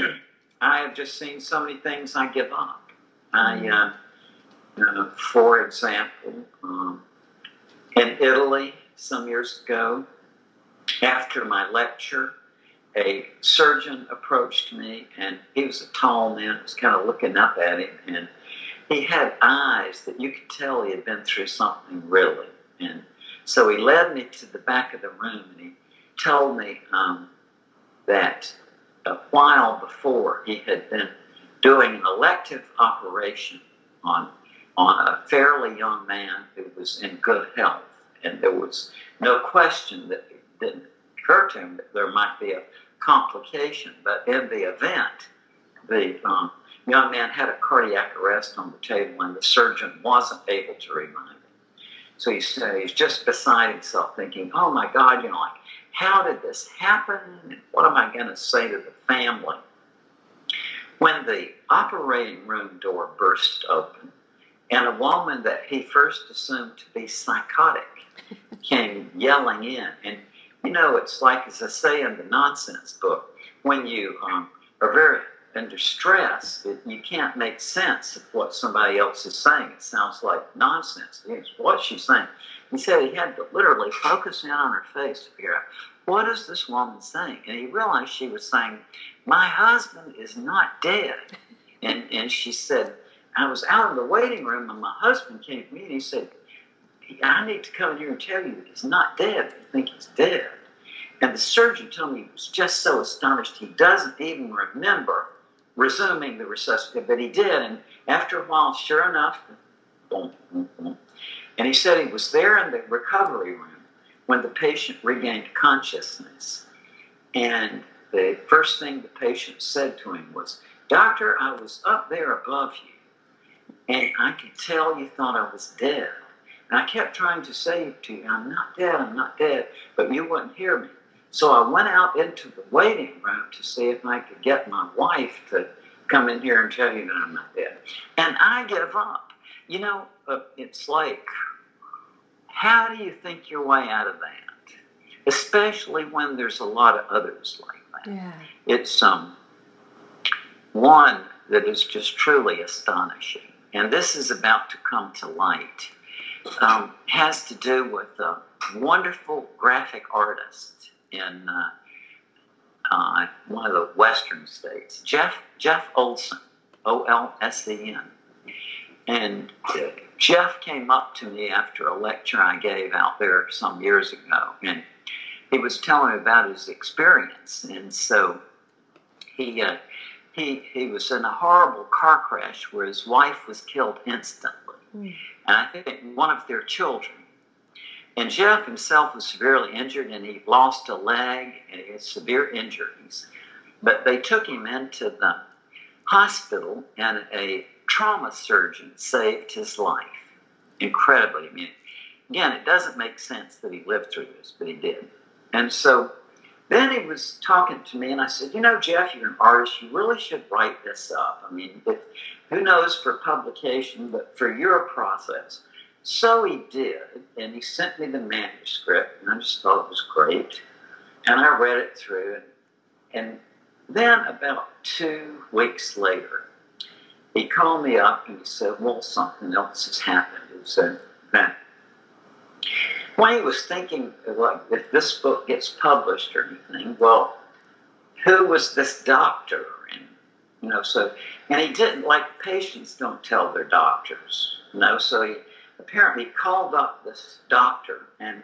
I have just seen so many things I give up. For example, in Italy some years ago, after my lecture, a surgeon approached me, and he was a tall man. I was kind of looking up at him, and he had eyes that you could tell he had been through something really. And so he led me to the back of the room, and he told me that a while before he had been doing an elective operation on a fairly young man who was in good health. And there was no question that it didn't occur to him that there might be a complication. But in the event, the young man had a cardiac arrest on the table, and the surgeon wasn't able to revive him. So he's just beside himself thinking, oh my God, like, how did this happen? And what am I going to say to the family? When the operating room door burst open, and a woman that he first assumed to be psychotic came yelling in. And, it's like, as I say in the nonsense book, when you are very under stress, you can't make sense of what somebody else is saying. It sounds like nonsense. What she's saying. He said he had to literally focus in on her face to figure out, what is this woman saying? And he realized she was saying, my husband is not dead. And she said, I was out in the waiting room, and my husband came to me, and he said, I need to come in here and tell you that he's not dead. I think he's dead. And the surgeon told me he was just so astonished he doesn't even remember resuming the resuscitation, but he did. And after a while, sure enough, boom, boom, boom. And he said he was there in the recovery room when the patient regained consciousness. And the first thing the patient said to him was, Doctor, I was up there above you, and I could tell you thought I was dead. And I kept trying to say to you, I'm not dead, but you wouldn't hear me. So I went out into the waiting room to see if I could get my wife to come in here and tell you that I'm not dead. And I give up. It's like, how do you think your way out of that? Especially when there's a lot of others like that. Yeah. It's one that is just truly astonishing. And this is about to come to light. Has to do with a wonderful graphic artist in one of the western states, Jeff Olsen, Olsen. And Jeff came up to me after a lecture I gave out there some years ago, and he was telling me about his experience. And so he was in a horrible car crash where his wife was killed instantly, and I think one of their children. And Jeff himself was severely injured, and he lost a leg, and he had severe injuries. But they took him into the hospital, and a trauma surgeon saved his life. Incredibly. I mean, again, it doesn't make sense that he lived through this, but he did. And so then he was talking to me, and I said, Jeff, you're an artist. You really should write this up. I mean, who knows for publication, but for your process. So he did, and he sent me the manuscript, and I just thought it was great. And I read it through, and then about 2 weeks later, he called me up and he said, well, something else has happened. He said that when he was thinking, like, if this book gets published or anything, well, who was this doctor? And, and he didn't, like, patients don't tell their doctors, so he apparently called up this doctor and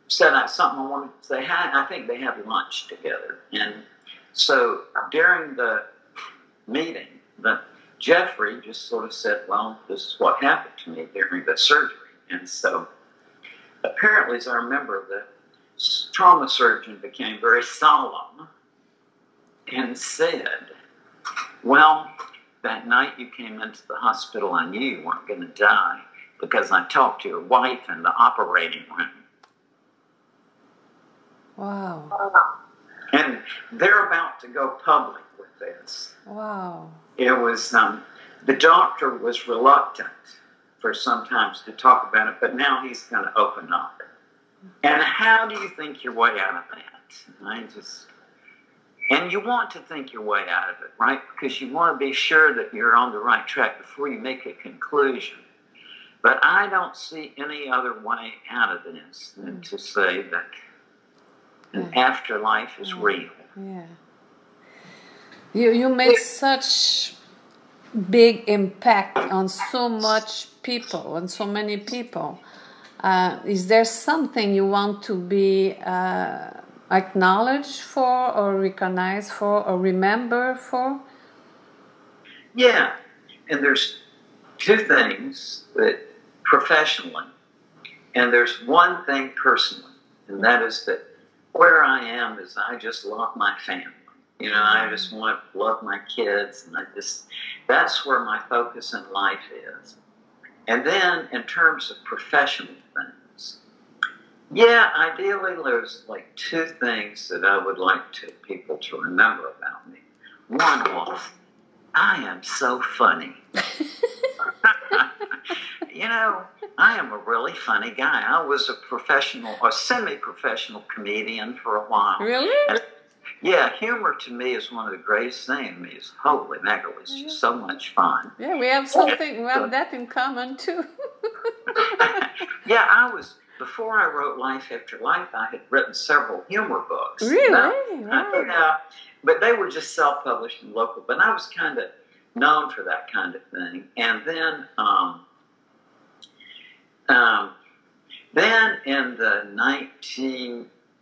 said something I wanted to say. I think they had lunch together. And so during the meeting, Jeffrey just sort of said, well, this is what happened to me during the surgery. And so apparently, as I remember, the trauma surgeon became very solemn and said, well, that night you came into the hospital, I knew you weren't going to die because I talked to your wife in the operating room. Wow. And they're about to go public with this. Wow. It was, the doctor was reluctant for sometimes to talk about it, but now he's going to open up. And how do you think your way out of that? And you want to think your way out of it, right? Because you want to be sure that you're on the right track before you make a conclusion. But I don't see any other way out of this than to say that an afterlife is real. Yeah. You made such big impact on so much people, on so many people. Is there something you want to be acknowledged for, or recognized for, or remember for? Yeah, and there's two things that professionally, and there's one thing personally, and that is that where I am is I just love my family. You know, I just want to love my kids, and that's where my focus in life is. And then in terms of professional things, yeah, ideally there's like two things that I would like people to remember about me. One was, I am so funny. You know, I am a really funny guy. I was a professional or semi-professional comedian for a while. Really? Yeah, humor to me is one of the greatest things. I mean, it's holy mackerel. It's just so much fun. Yeah, we have something. We have that in common too. Yeah, before I wrote Life After Life, I had written several humor books. Really? Wow. Yeah, but they were just self-published and local. But I was kind of known for that kind of thing. And then in the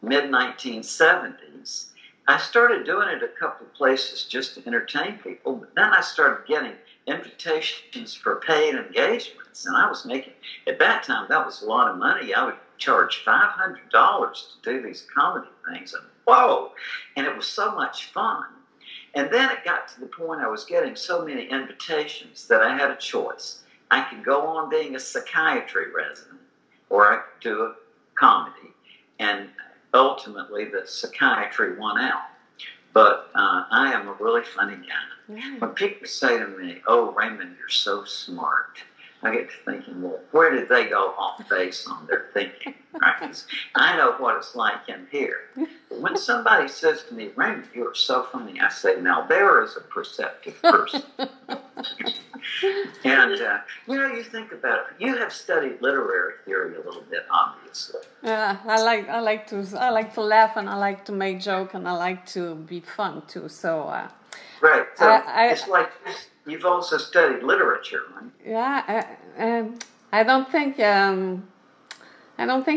mid-1970s, I started doing it a couple of places just to entertain people, but then I started getting invitations for paid engagements, and I was making, at that time, that was a lot of money. I would charge $500 to do these comedy things, and whoa, and it was so much fun. And then it got to the point I was getting so many invitations that I had a choice. I could go on being a psychiatry resident, or I could do a comedy, and ultimately the psychiatry won out. But I am a really funny guy. Yeah. When people say to me, oh, Raymond, you're so smart, I get to thinking, well, where did they go off base on their thinking? Right? 'Cause I know what it's like in here. But when somebody says to me, Raymond, you are so funny, I say, now there is a perceptive person. And, you think about it. You have studied literary theory a little bit, obviously. Yeah, I like to laugh, and I like to make jokes, and I like to be fun too. So right. So it's like you've also studied literature, right? Yeah, I don't think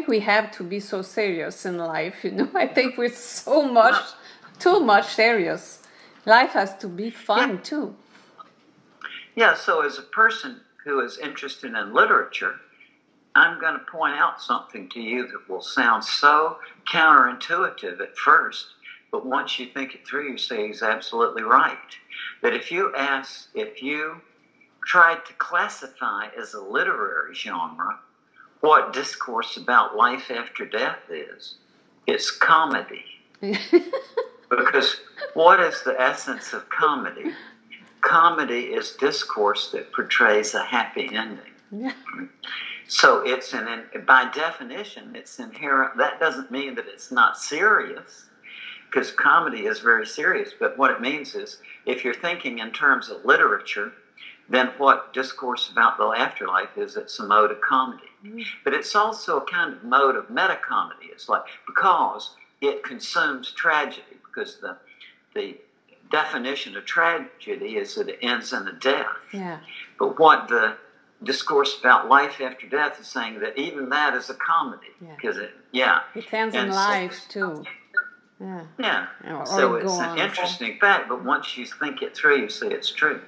we have to be so serious in life. You know, I think we're too much serious. Life has to be fun too. Yeah, so as a person who is interested in literature, I'm going to point out something to you that will sound so counterintuitive at first, but once you think it through, you say he's absolutely right. That if you tried to classify as a literary genre what discourse about life after death is, it's comedy. Because what is the essence of comedy? Comedy is discourse that portrays a happy ending. Yeah. So it's by definition, it's inherent. That doesn't mean that it's not serious, because comedy is very serious. But what it means is, if you're thinking in terms of literature, then what discourse about the afterlife is, it's a mode of comedy. Mm. But it's also a kind of mode of meta-comedy. It's like, because it consumes tragedy, because the definition of tragedy is that it ends in a death. Yeah. But what the discourse about life after death is saying, that even that is a comedy, because it ends in life too. Yeah. Yeah. So it's an interesting fact, but once you think it through, you see it's true.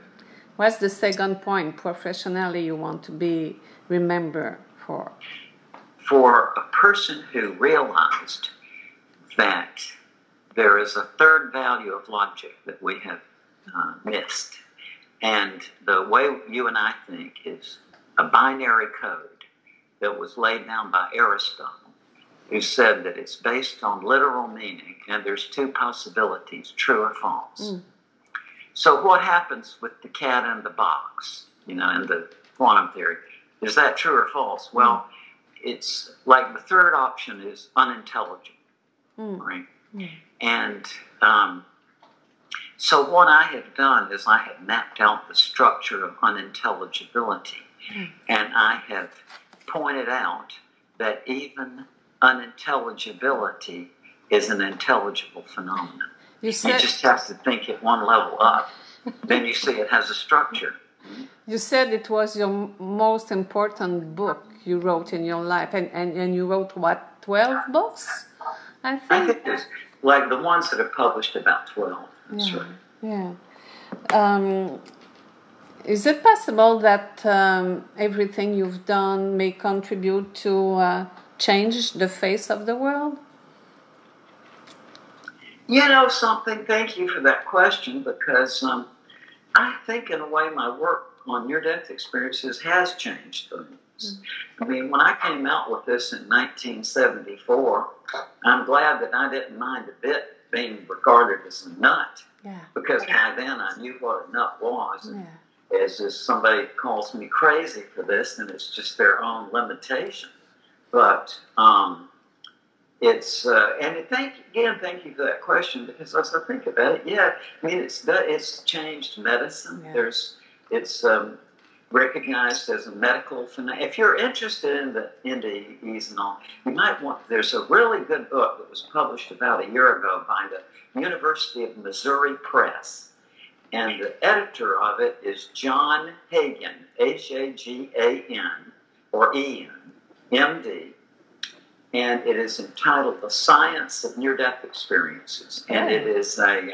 What's the second point professionally you want to be remembered for? For a person who realized that there is a third value of logic that we have missed, And the way you and I think is a binary code that was laid down by Aristotle, who said that it's based on literal meaning and there's two possibilities, true or false. So what happens with the cat in the box, in the quantum theory? Is that true or false? Well, it's like the third option is unintelligible, right? And so what I have done is I have mapped out the structure of unintelligibility, and I have pointed out that even unintelligibility is an intelligible phenomenon. You just have to think it one level up. Then you see it has a structure. You said it was your most important book you wrote in your life. And you wrote, what, 12 books? I think there's, like the ones that are published, about 12. That's right. Yeah. Is it possible that everything you've done may contribute to change the face of the world? Something, thank you for that question, because I think in a way my work on near-death experiences has changed things. I mean, when I came out with this in 1974, I'm glad that I didn't mind a bit being regarded as a nut, because by then I knew what a nut was. And as if somebody calls me crazy for this, then it's just their own limitation. But it's and thank you for that question, because as I think about it, I mean it's changed medicine. It's recognized as a medical phenomenon. If you're interested in the NDEs and all, you might want. There's a really good book that was published about a year ago by the University of Missouri Press, and the editor of it is John Hagan, Hagan, or E.N., M.D., and it is entitled The Science of Near-Death Experiences, and it is a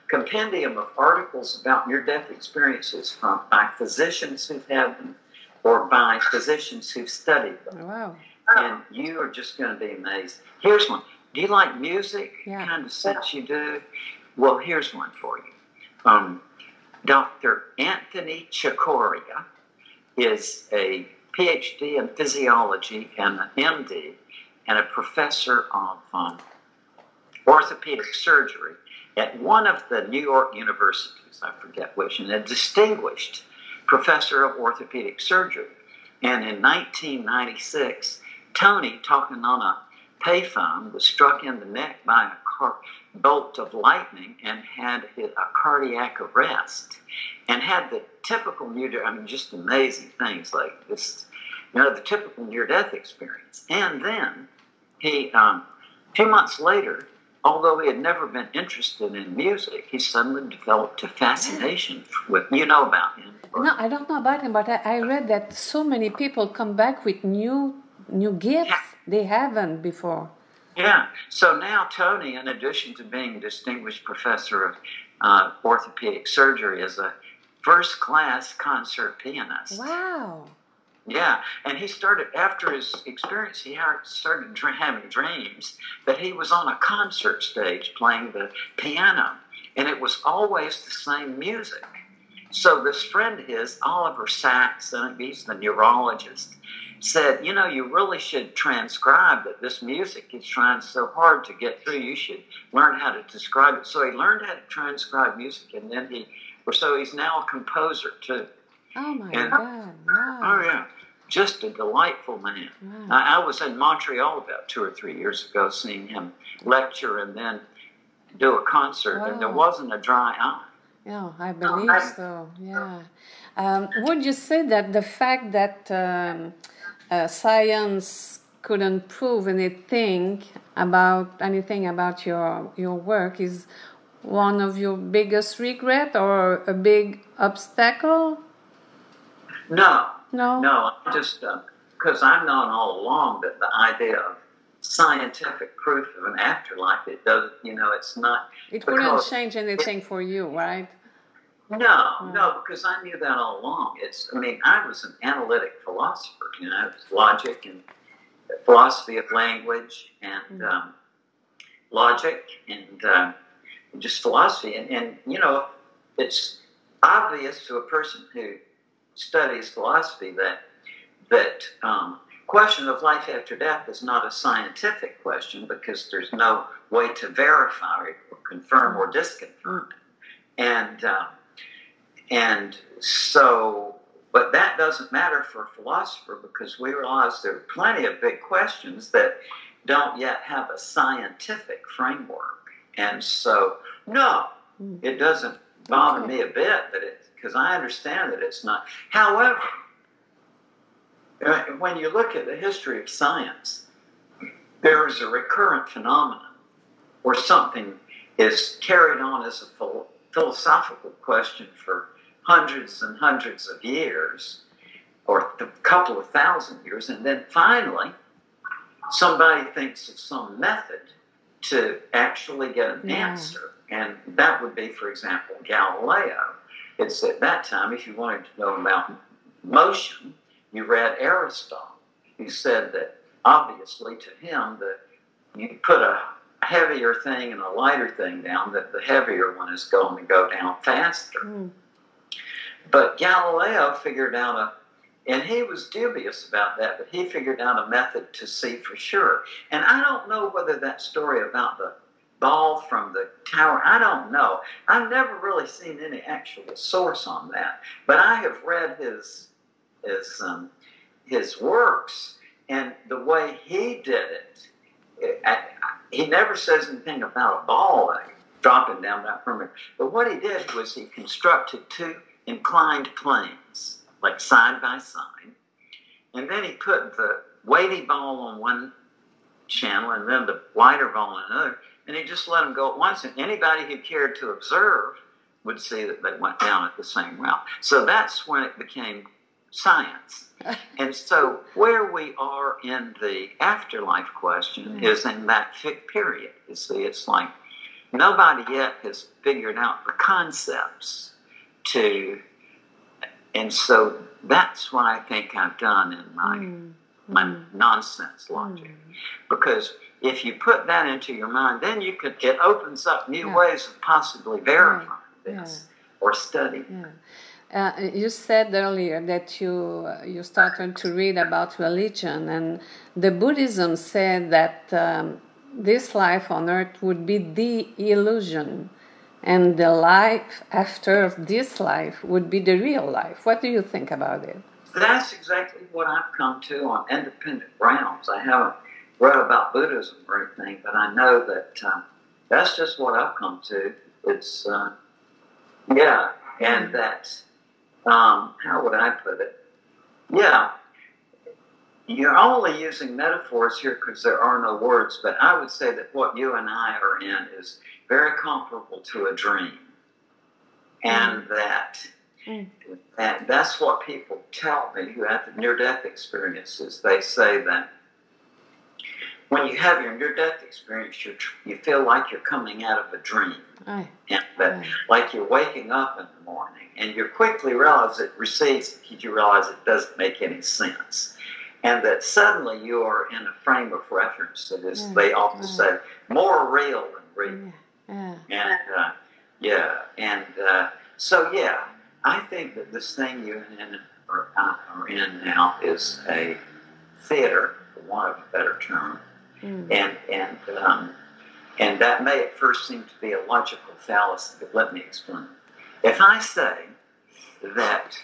compendium of articles about near-death experiences by physicians who've had them or by physicians who've studied them. Wow. And you are just going to be amazed. Here's one. Do you like music? Kind of sense you do. Well, here's one for you. Dr. Anthony Cicoria is a PhD in physiology and an MD and a professor of orthopedic surgery at one of the New York universities, I forget which, and a distinguished professor of orthopedic surgery. And in 1996, Tony, talking on a payphone, was struck in the neck by a bolt of lightning and had a cardiac arrest, and had the typical just amazing things like this, the typical near-death experience. And then he, a few months later, although he had never been interested in music, he suddenly developed a fascination with, about him. No, I don't know about him, but I read that so many people come back with new gifts they haven't before. Yeah. So now Tony, in addition to being a distinguished professor of orthopedic surgery, is a first-class concert pianist. Wow. Yeah, and he started, after his experience, he started having dreams that he was on a concert stage playing the piano, and it was always the same music. So this friend of his, Oliver Sacks, and he's the neurologist, said, you really should transcribe that this music is trying so hard to get through. You should learn how to describe it. So he learned how to transcribe music, and then he's now a composer too. Oh my God! Wow. Oh yeah, just a delightful man. Wow. I was in Montreal about 2 or 3 years ago, seeing him lecture and then do a concert, and there wasn't a dry eye. Yeah, I believe so. Yeah. Would you say that the fact that science couldn't prove anything about your work is one of your biggest regret or a big obstacle? No. I just because I've known all along that the idea of scientific proof of an afterlife, it does, it's not. It wouldn't change anything for you, right? No, because I knew that all along. I was an analytic philosopher. It was logic and philosophy of language and logic and just philosophy. And it's obvious to a person who studies philosophy that question of life after death is not a scientific question because there's no way to verify or confirm or disconfirm it. And so, but that doesn't matter for a philosopher because we realize there are plenty of big questions that don't yet have a scientific framework. And so, no, it doesn't bother me a bit because I understand that it's not. However, when you look at the history of science, there is a recurrent phenomenon where something is carried on as a philosophical question for hundreds and hundreds of years, or a couple of thousand years, and then finally somebody thinks of some method to actually get an answer. And that would be, for example, Galileo. It's at that time, if you wanted to know about motion, you read Aristotle, who said that obviously to him that you put a heavier thing and a lighter thing down, that the heavier one is going to go down faster. But Galileo figured out and he was dubious about that, but he figured out a method to see for sure. And I don't know whether that story about the ball from the tower, I don't know. I've never really seen any actual source on that. But I have read his works, and the way he did it, he never says anything about a ball dropping down that perimeter. But what he did was he constructed two inclined planes, like side by side, and then he put the weighty ball on one channel and then the lighter ball on another, and he just let them go at once, and anybody who cared to observe would see that they went down at the same route. So that's when it became science. And so where we are in the afterlife question is in that period. You see, it's like nobody yet has figured out the concepts and so that's what I think I've done in my nonsense logic. Because if you put that into your mind, then it opens up new ways of possibly verifying this or studying. You said earlier that you started to read about religion, and the Buddhism said that this life on earth would be the illusion, and the life after this life would be the real life. What do you think about it? That's exactly what I've come to on independent grounds. I haven't read about Buddhism or anything, but I know that that's just what I've come to. It's, and that, how would I put it? Yeah, you're only using metaphors here because there are no words, but I would say that what you and I are in is very comparable to a dream. And that's what people tell me who have near-death experiences. They say that when you have your near-death experience, you feel like you're coming out of a dream. And that, like you're waking up in the morning, and you quickly realize it recedes because you realize it doesn't make any sense. And that suddenly you are in a frame of reference that is, they often say, more real than real. I think that this thing you are in now is a theater, for want of a better term, and that may at first seem to be a logical fallacy, but let me explain. If I say that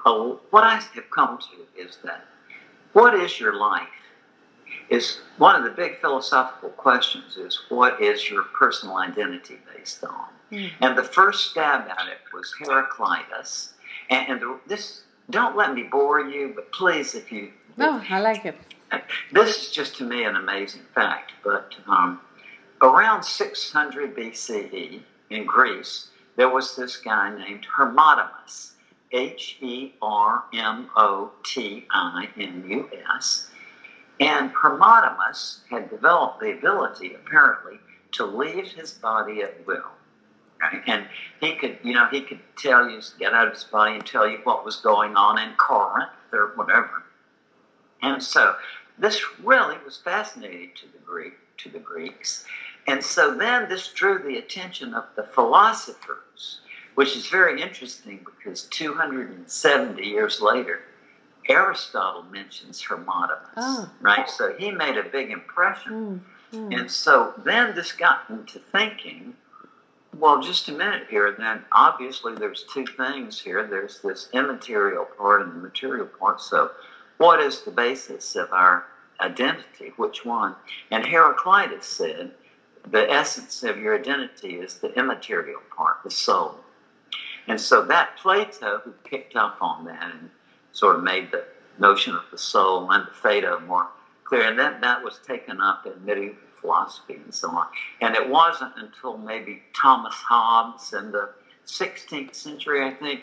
what I have come to is that what is your life is one of the big philosophical questions is what is your personal identity based on? And the first stab at it was Heraclitus. And this, don't let me bore you, but please, if you... No, I like it. This is just to me an amazing fact, but around 600 BCE in Greece, there was this guy named Hermotimus, Hermotimus, and Hermotimus had developed the ability, apparently, to leave his body at will. Okay? And he could tell you, get out of his body and tell you what was going on in Corinth or whatever. And so this really was fascinating to the Greeks. And so then this drew the attention of the philosophers which is very interesting because 270 years later, Aristotle mentions Hermotimus, right? So he made a big impression. And so then this got into thinking, well, just a minute here, then obviously there's two things here. There's this immaterial part and the material part. So what is the basis of our identity? Which one? And Heraclitus said, the essence of your identity is the immaterial part, the soul. And so that Plato, who picked up on that and sort of made the notion of the soul and the Phaedo more clear, and then that was taken up in medieval philosophy and so on. And it wasn't until maybe Thomas Hobbes in the 16th century, I think,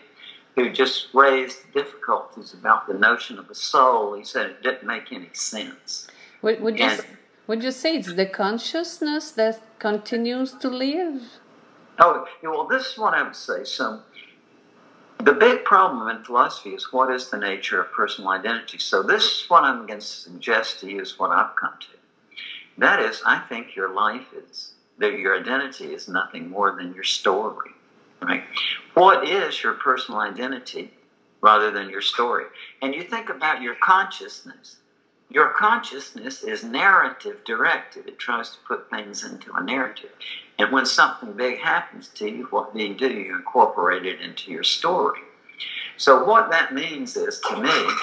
who just raised difficulties about the notion of the soul. He said it didn't make any sense. Would you say it's the consciousness that continues to live? Oh, well, this is what I would say. So the big problem in philosophy is what is the nature of personal identity. So this is what I'm going to suggest to you is what I've come to. That is, I think your life is, that your identity is nothing more than your story, right? What is your personal identity rather than your story? And you think about your consciousness. Your consciousness is narrative directed. It tries to put things into a narrative. And when something big happens to you, what do? You incorporate it into your story. So what that means is, to me,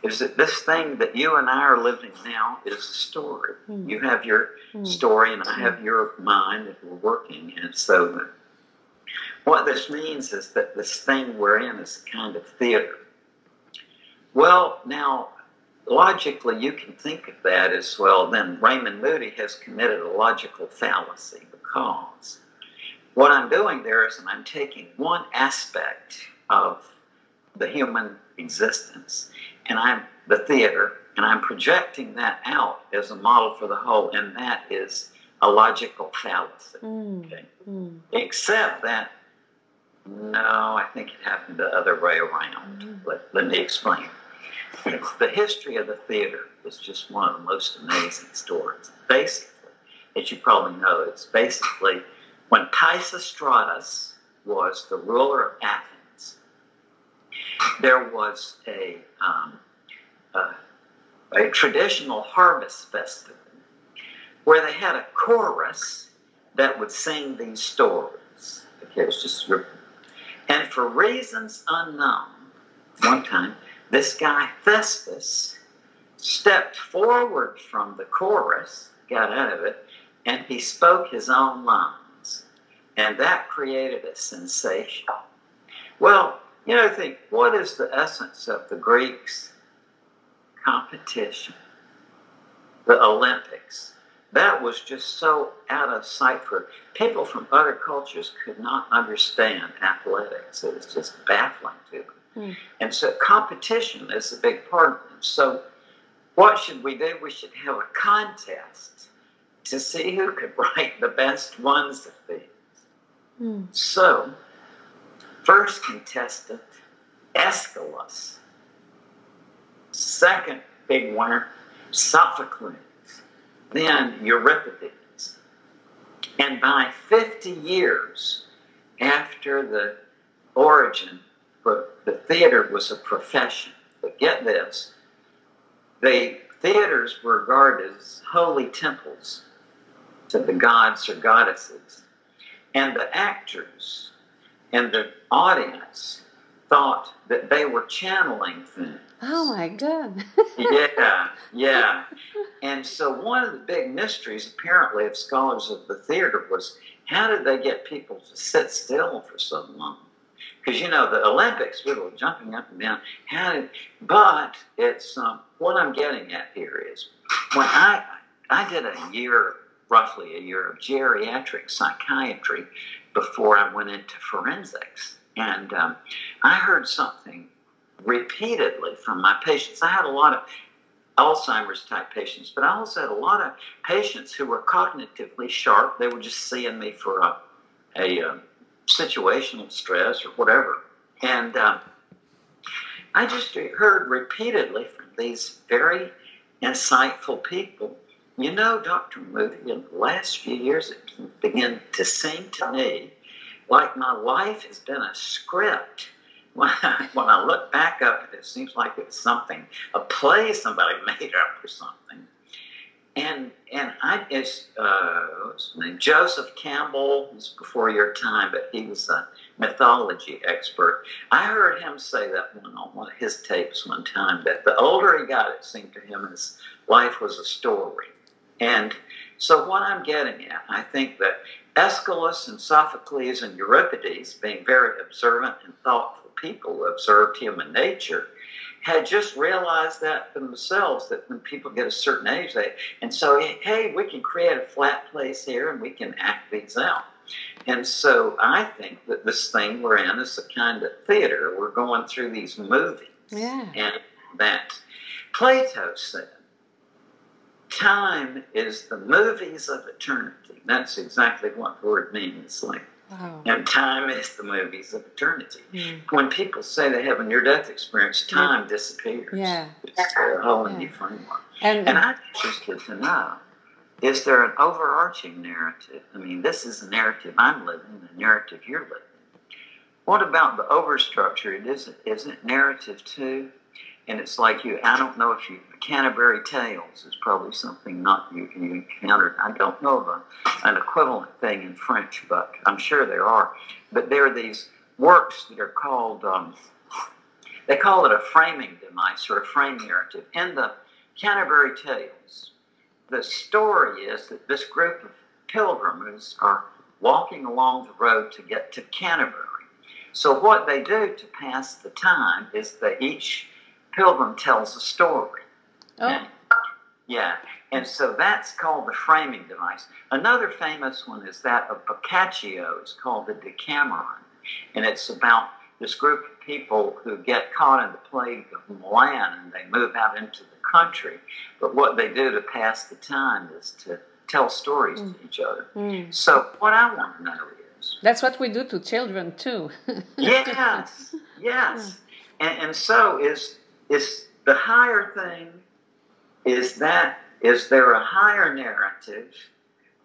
is that this thing that you and I are living now is a story. You have your story and I have your mind that we're working in. So what this means is that this thing we're in is a kind of theater. Well, now, logically, you can think of that as, well, then Raymond Moody has committed a logical fallacy, because what I'm doing there is I'm taking one aspect of the human existence, and I'm the theater, and I'm projecting that out as a model for the whole, and that is a logical fallacy. Okay? Except that, no, I think it happened the other way around. Let me explain. The history of the theater is just one of the most amazing stories. Basically, as you probably know, it's basically when Pisistratus was the ruler of Athens, there was a traditional harvest festival where they had a chorus that would sing these stories. Okay, it's just, and for reasons unknown, one time, this guy Thespis stepped forward from the chorus, got out of it, and he spoke his own lines. And that created a sensation. Well, you know, think, what is the essence of the Greeks? Competition. The Olympics. That was just so out of sight for people from other cultures could not understand athletics. It was just baffling to them. And so competition is a big part of them. So what should we do? We should have a contest to see who could write the best ones of these. So, first contestant, Aeschylus. Second big winner, Sophocles. Then Euripides. And by 50 years after the origin, the theater was a profession. But get this, the theaters were regarded as holy temples to the gods or goddesses. And the actors and the audience thought that they were channeling things. Oh my God. Yeah. And so one of the big mysteries, apparently, of scholars of the theater was, how did they get people to sit still for so long? Because, you know, the Olympics, we were jumping up and down. But it's, what I'm getting at here is, when I did roughly a year of geriatric psychiatry before I went into forensics. And I heard something repeatedly from my patients. I had a lot of Alzheimer's type patients, but I also had a lot of patients who were cognitively sharp. They were just seeing me for a situational stress or whatever. And I just heard repeatedly from these very insightful people, you know, Dr. Moody, in the last few years, it began to seem to me like my life has been a script. When I look back up, it seems like it's something, a play somebody made up or something. And it's what's his name? Joseph Campbell. Was before your time, but he was a mythology expert. I heard him say that on one of his tapes one time, that the older he got, it seemed to him, his life was a story. And so what I'm getting at, I think that Aeschylus and Sophocles and Euripides, being very observant and thoughtful people who observed human nature, had just realized that for themselves, that when people get a certain age, and so, hey, we can create a flat place here and we can act these out. And so I think that this thing we're in is a kind of theater. We're going through these movies. Yeah. And that Plato said, time is the movies of eternity. That's exactly what the word means. Like, wow. And time is the movies of eternity. Mm. When people say they have a near-death experience, time disappears. Yeah. It's a whole new framework. And I'm interested to know, is there an overarching narrative? I mean, this is the narrative I'm living, the narrative you're living. What about the overstructure? Is it narrative too? And it's like I don't know if Canterbury Tales is probably something not you encountered. I don't know of an equivalent thing in French, but I'm sure there are. But there are these works that are called, they call it a framing device or a frame narrative. In the Canterbury Tales, the story is that this group of pilgrims are walking along the road to get to Canterbury. So what they do to pass the time is that each pilgrim tells a story. Oh. And so that's called the framing device. Another famous one is that of Boccaccio. It's called the Decameron. And it's about this group of people who get caught in the plague of Milan and they move out into the country. But what they do to pass the time is to tell stories to each other. Mm. So what I want to know is... That's what we do to children too. Yes. And so is the higher thing, is there a higher narrative,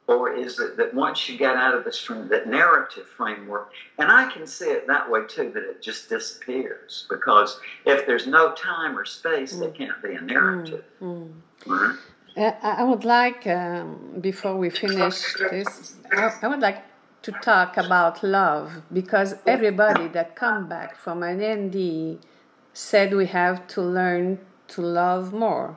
or is it that once you get out of that narrative framework, and I can see it that way too, that it just disappears, because if there's no time or space, there can't be a narrative. Right? I would like, before we finish this, I would like to talk about love, because everybody that come back from an ND said we have to learn to love more.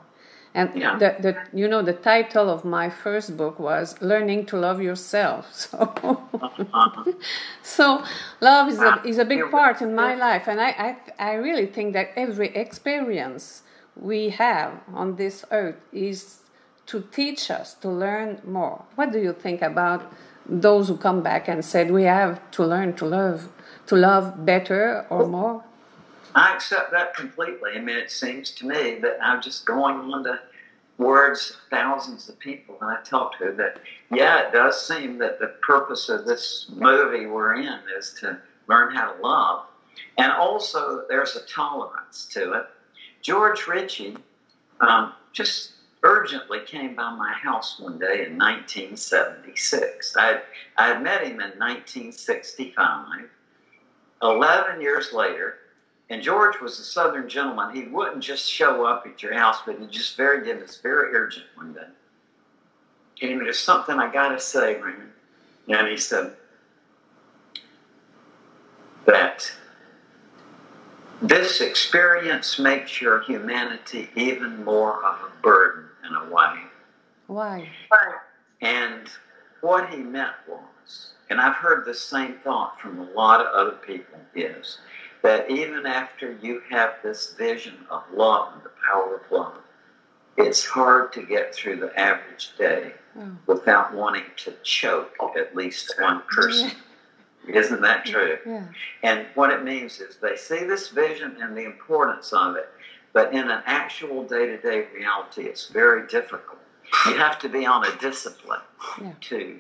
And the title of my first book was Learning to Love Yourself. So love is a big part in my life. And I really think that every experience we have on this earth is to teach us to learn more. What do you think about those who come back and said we have to learn to love better or more? I accept that completely. I mean, it seems to me that I'm just going on to words of thousands of people that I talk to that, it does seem that the purpose of this movie we're in is to learn how to love. And also there's a tolerance to it. George Ritchie just urgently came by my house one day in 1976. I had met him in 1965. 11 years later, and George was a Southern gentleman. He wouldn't just show up at your house, but he just very urgent one day. And there's something I got to say, Raymond. And he said that this experience makes your humanity even more of a burden in a way. Why? And what he meant was, and I've heard the same thought from a lot of other people, is that even after you have this vision of love and the power of love, it's hard to get through the average day without wanting to choke at least one person. Yeah. Isn't that true? Yeah. And what it means is they see this vision and the importance of it, but in an actual day-to-day reality, it's very difficult. You have to be on a discipline to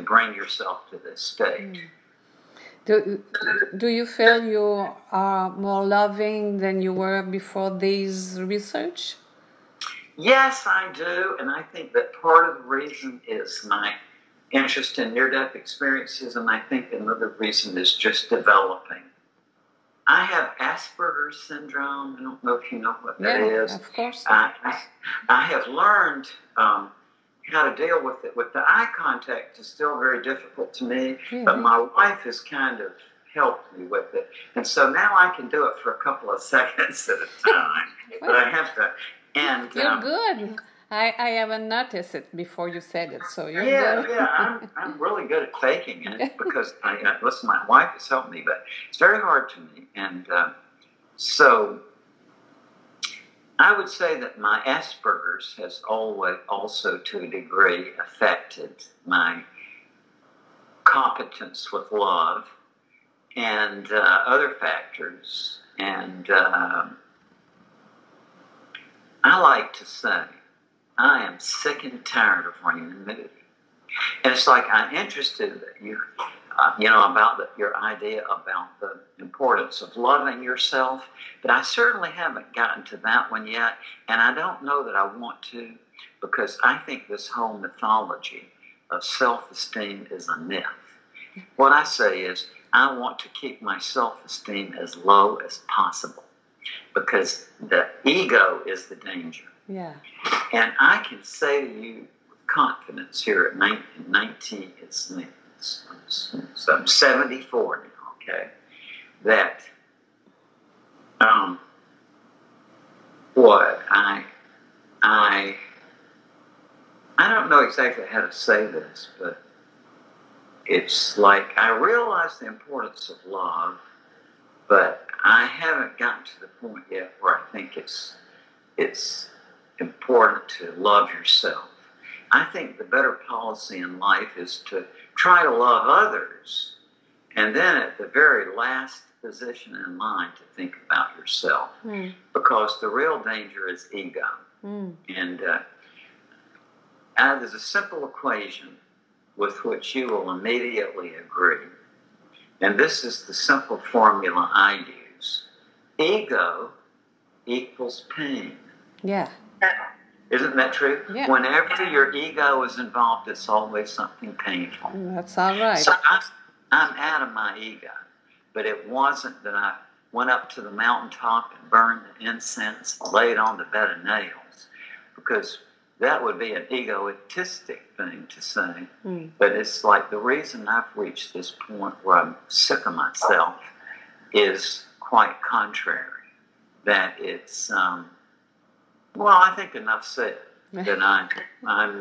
bring yourself to this state. Do you feel you are more loving than you were before this research? Yes, I do, and I think that part of the reason is my interest in near-death experiences, and I think another reason is just developing. I have Asperger's syndrome. I don't know if you know what that is. Of course. I have learned how to deal with it. With the eye contact is still very difficult to me, but my wife has kind of helped me with it. And so now I can do it for a couple of seconds at a time. But I have to. And you're good. I haven't noticed it before you said it, so you're good. I'm really good at faking it because listen, my wife has helped me, but it's very hard to me. And so I would say that my Asperger's has always also to a degree affected my competence with love and other factors. And I like to say, I am sick and tired of Raymond Moody. And it's like I'm interested that you know, about your idea about the importance of loving yourself, but I certainly haven't gotten to that one yet, and I don't know that I want to, because I think this whole mythology of self-esteem is a myth. What I say is, I want to keep my self-esteem as low as possible, because the ego is the danger. Yeah. And I can say to you with confidence here at 19, so I'm 74 now, okay, that I don't know exactly how to say this, but it's like I realize the importance of love, but I haven't gotten to the point yet where I think it's important to love yourself. I think the better policy in life is to try to love others, and then at the very last position in line to think about yourself, because the real danger is ego. And there's a simple equation with which you will immediately agree, and this is the simple formula I use. Ego equals pain. Yeah. Isn't that true? Yeah. Whenever your ego is involved, it's always something painful. That's all right. So I'm out of my ego. But it wasn't that I went up to the mountaintop and burned the incense and laid on the bed of nails, because that would be an egoistic thing to say. But it's like the reason I've reached this point where I'm sick of myself is quite contrary. That it's... well, I think enough said that I'm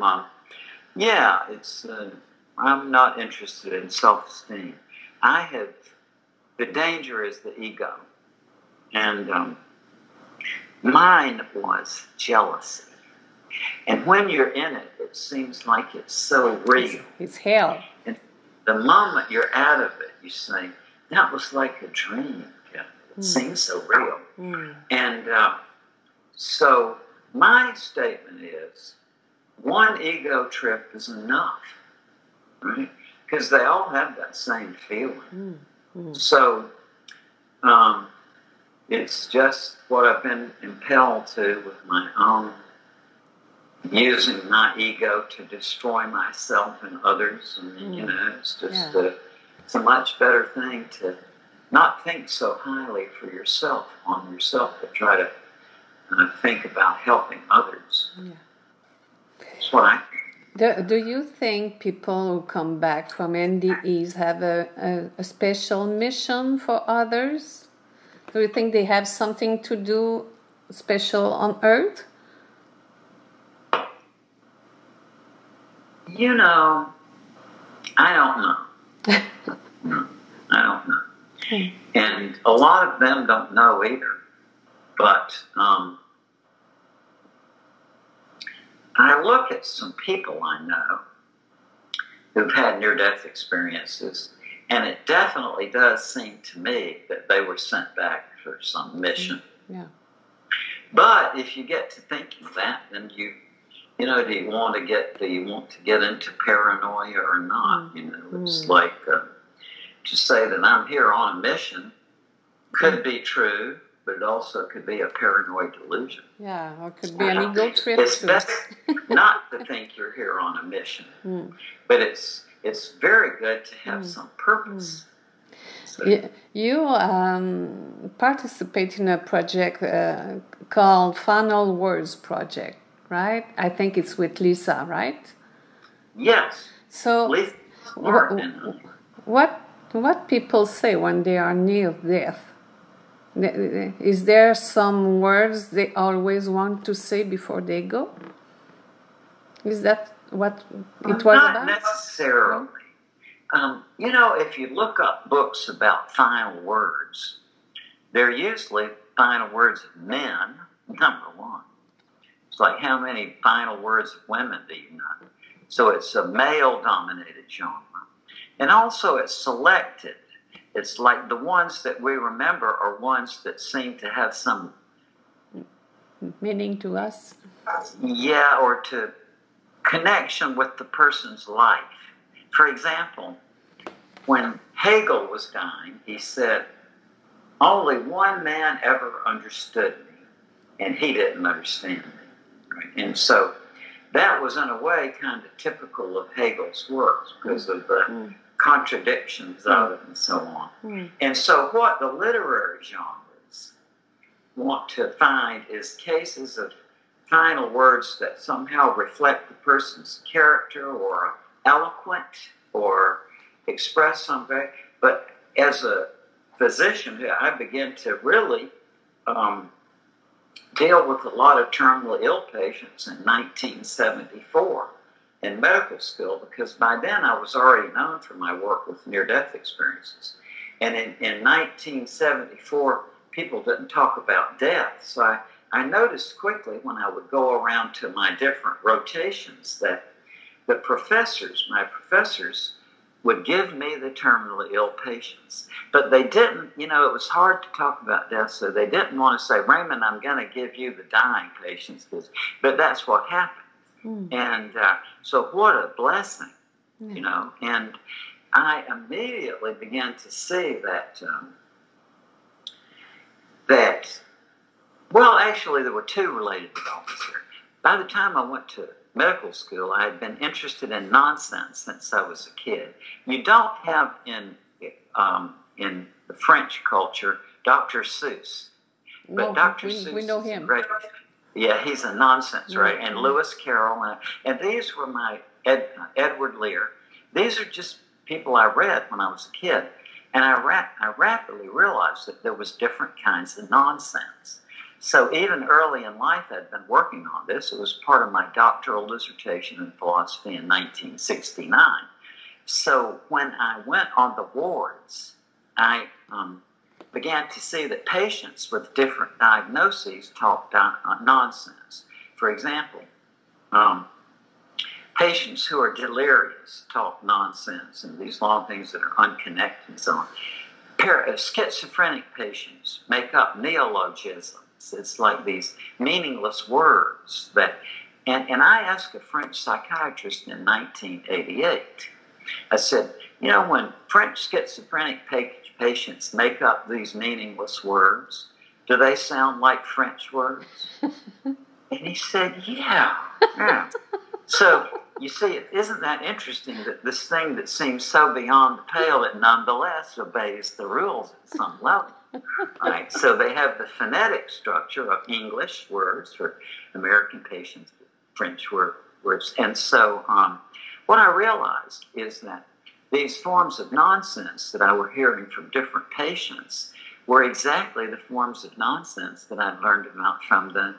not interested in self-esteem. The danger is the ego. And mine was jealousy. And when you're in it, it seems like it's so real. It's hell. And the moment you're out of it, you say, that was like a dream. It seems so real. And so my statement is, one ego trip is enough, right? Because they all have that same feeling. So it's just what I've been impelled to with my own, using my ego to destroy myself and others. And, you know, it's just it's a much better thing to not think so highly for yourself, but try to think about helping others. Yeah. That's what I think. Do you think people who come back from NDEs have a special mission for others? Do you think they have something to do special on Earth? You know, I don't know. I don't know. And a lot of them don't know either. But I look at some people I know who've had near-death experiences, and it definitely does seem to me that they were sent back for some mission. Yeah. But if you get to thinking that, then you know, do you want to get into paranoia or not? You know, it's like to say that I'm here on a mission could be true, but it also could be a paranoid delusion. Yeah, or it could be an ego trip it's too. best not to think you're here on a mission, but it's very good to have some purpose. So, you participate in a project called Final Words Project, right? I think it's with Lisa, right? yes. So, Lisa Martin. what people say when they are near death? Is there some words they always want to say before they go? Is that what it was Not about? necessarily. If you look up books about final words, they're usually final words of men, number one. It's like, how many final words of women do you know? So it's a male-dominated genre. And also it's selected. It's like the ones that we remember are ones that seem to have some meaning to us. Yeah, or to connection with the person's life. For example, when Hegel was dying, he said, only one man ever understood me, and he didn't understand me. Right? And so that was, in a way, kind of typical of Hegel's works because of the contradictions of it and so on. And so what the literary genres want to find is cases of final words that somehow reflect the person's character or eloquent or express something. But as a physician, I began to really deal with a lot of terminally ill patients in 1974 in medical school, because by then I was already known for my work with near-death experiences. And in 1974, people didn't talk about death. So I noticed quickly when I would go around to my different rotations that the professors, my professors, would give me the terminally ill patients. But they didn't, it was hard to talk about death, so they didn't want to say, Raymond, I'm going to give you the dying patients. But that's what happened. And so what a blessing, And I immediately began to see that, well, actually, there were two related developments here. By the time I went to medical school, I had been interested in nonsense since I was a kid. You don't have in the French culture Dr. Seuss, but No, Dr. Seuss we know is him. great. Yeah, he's a nonsense, right? And Lewis Carroll, and these were my Edward Lear. These are just people I read when I was a kid, and I rapidly realized that there was different kinds of nonsense. So even early in life, I'd been working on this. It was part of my doctoral dissertation in philosophy in 1969. So when I went on the wards, I began to see that patients with different diagnoses talk nonsense. For example, patients who are delirious talk nonsense and these long things that are unconnected and so on. Schizophrenic patients make up neologisms. It's like these meaningless words that, and I asked a French psychiatrist in 1988, I said, when French schizophrenic patients make up these meaningless words, do they sound like French words? And he said, yeah. So, you see, isn't that interesting that this thing that seems so beyond the pale, it nonetheless obeys the rules at some level? Right? So they have the phonetic structure of English words for American patients, French words. And so what I realized is that these forms of nonsense that I were hearing from different patients were exactly the forms of nonsense that I'd learned about from them.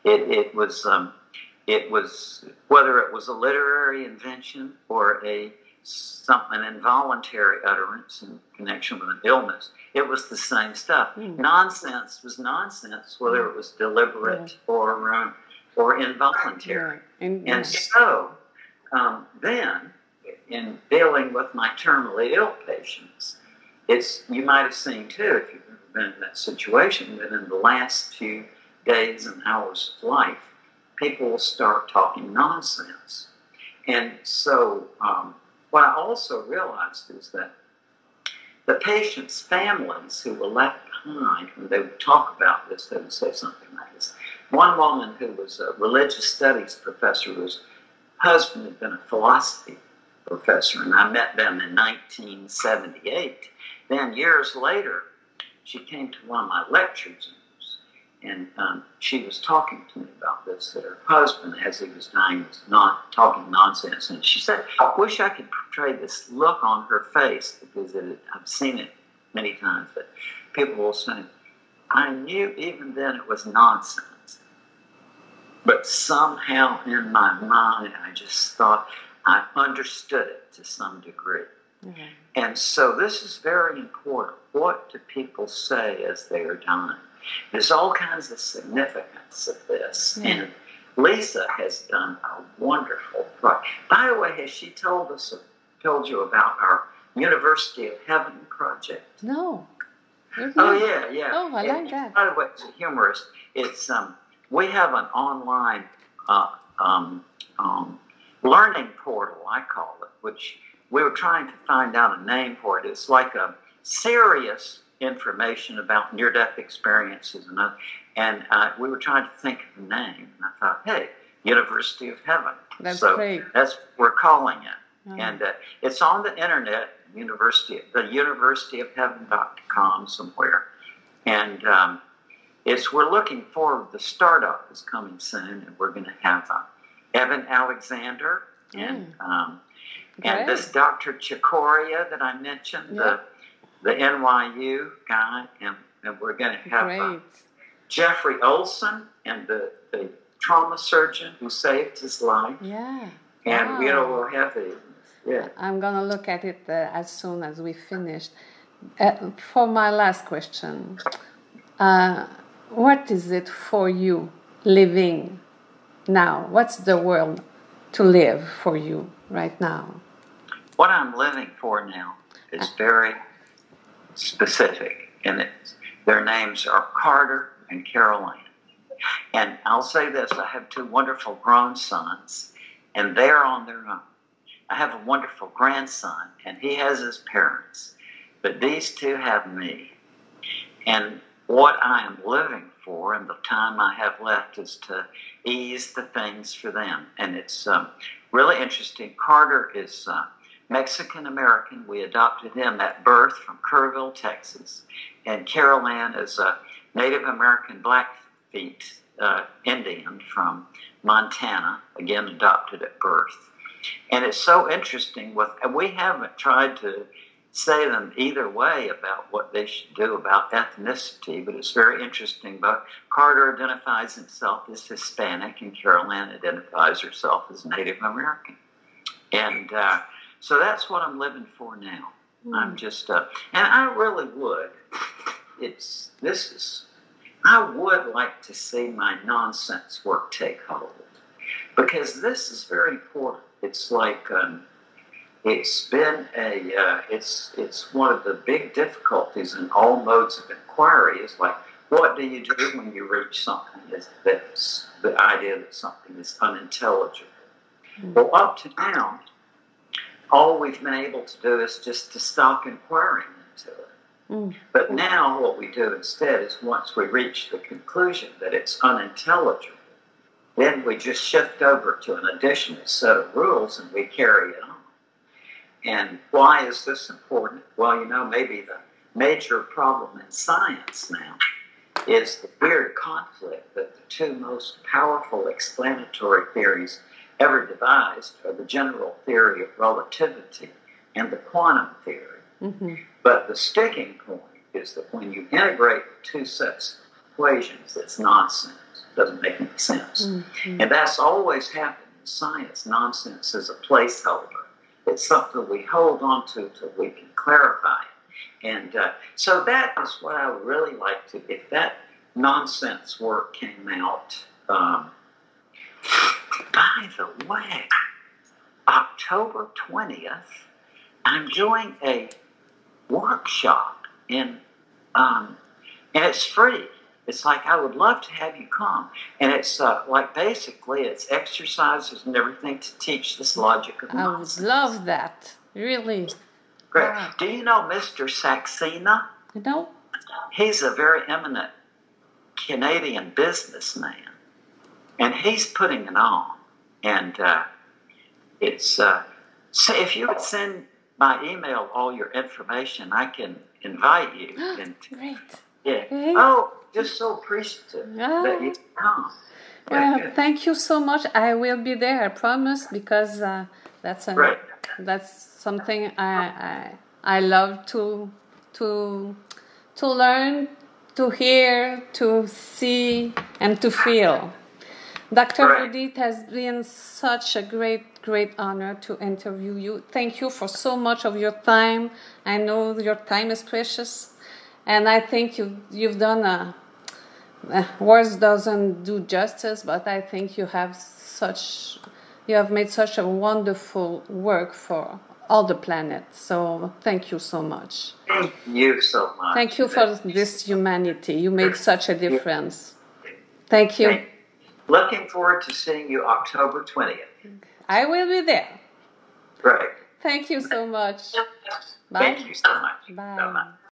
It was whether it was a literary invention or an involuntary utterance in connection with an illness, it was the same stuff. Nonsense was nonsense, whether it was deliberate or involuntary. And so then, in dealing with my terminally ill patients, you might have seen too, if you've ever been in that situation, that in the last few days and hours of life, people will start talking nonsense. And so what I also realized is that the patients' families who were left behind when they would talk about this. They would say something like this. One woman who was a religious studies professor, whose husband had been a philosophy professor, and I met them in 1978. Then years later, she came to one of my lectures, and she was talking to me about this, that her husband, as he was dying, was not talking nonsense. And she said, I wish I could portray this look on her face, because I've seen it many times, but people will say, I knew even then it was nonsense. But somehow in my mind, I just thought I understood it to some degree. Mm-hmm. And so this is very important. What do people say as they are dying? There's all kinds of significance of this. Yeah. And Lisa has done a wonderful project. By the way, has she told you about our University of Heaven project? No. Oh, yeah. Oh, I like that. By the way, as a humorist, it's we have an online learning portal, I call it, which we were trying to find out a name for it. It's like a serious information about near-death experiences, and we were trying to think of a name. And I thought, hey, University of Heaven. That's so great. That's what we're calling it. Oh. And it's on the internet, the universityofheaven.com somewhere. And we're looking forward. The startup is coming soon, and we're going to have Evan Alexander and this Dr. Chikoria that I mentioned, the NYU guy, and we're going to have Jeffrey Olson and the trauma surgeon who saved his life. Yeah. And we'll have I'm going to look at it as soon as we finish. For my last question, what is it for you living now? What's the world to live for you right now? What I'm living for now is very specific, and their names are Carter and Caroline. And I'll say this, I have two wonderful grown sons, and they're on their own. I have a wonderful grandson, and he has his parents, but these two have me. And what I am living for, and the time I have left, is to ease the things for them. And it's really interesting. Carter is Mexican-American. We adopted him at birth from Kerrville, Texas. And Carol Ann is a Native American Blackfeet Indian from Montana, again adopted at birth. And it's so interesting. We haven't tried to say them either way about what they should do about ethnicity, but it's very interesting. But Carter identifies himself as Hispanic, and Carol Ann identifies herself as Native American. And so that's what I'm living for now. I'm just, and I really would. I would like to see my nonsense work take hold, because this is very important. It's like it's been it's one of the big difficulties in all modes of inquiry. Is like, what do you do when you reach something that's the idea that something is unintelligible? Well, up to now, all we've been able to do is just to stop inquiring into it. But now what we do instead is, once we reach the conclusion that it's unintelligible, then we just shift over to an additional set of rules and we carry it on. And why is this important? Well, maybe the major problem in science now is the weird conflict that the two most powerful explanatory theories ever devised are the general theory of relativity and the quantum theory. Mm-hmm. But the sticking point is that when you integrate two sets of equations, it's nonsense. It doesn't make any sense. Mm-hmm. And that's always happened in science. Nonsense is a placeholder. It's something we hold on to till we can clarify it. And so that is what I would really like to, if that nonsense work came out. By the way, October 20th, I'm doing a workshop and it's free. It's like, I would love to have you come. And it's basically it's exercises and everything to teach this logic of nonsense. I would love that. Really. Great. Wow. Do you know Mr. Saxena? No. he's a very eminent Canadian businessman, and he's putting it on. And it's so if you would send by email all your information, I can invite you. Great. Yeah. Great. Oh, just so appreciative that you come. Well, thank you so much. I will be there, I promise, because that's something I love to learn, to hear, to see, and to feel. Dr. Moody, it has been such a great honor to interview you. Thank you for so much of your time. I know your time is precious, and I think you've done words doesn't do justice, but I think you have made such a wonderful work for all the planet. So thank you so much. Thank you so much. Thank you for this humanity. You made such a difference. Thank you. Looking forward to seeing you October 20th. I will be there. Great. Thank you so much. Bye. Thank you so much. Bye. Bye-bye.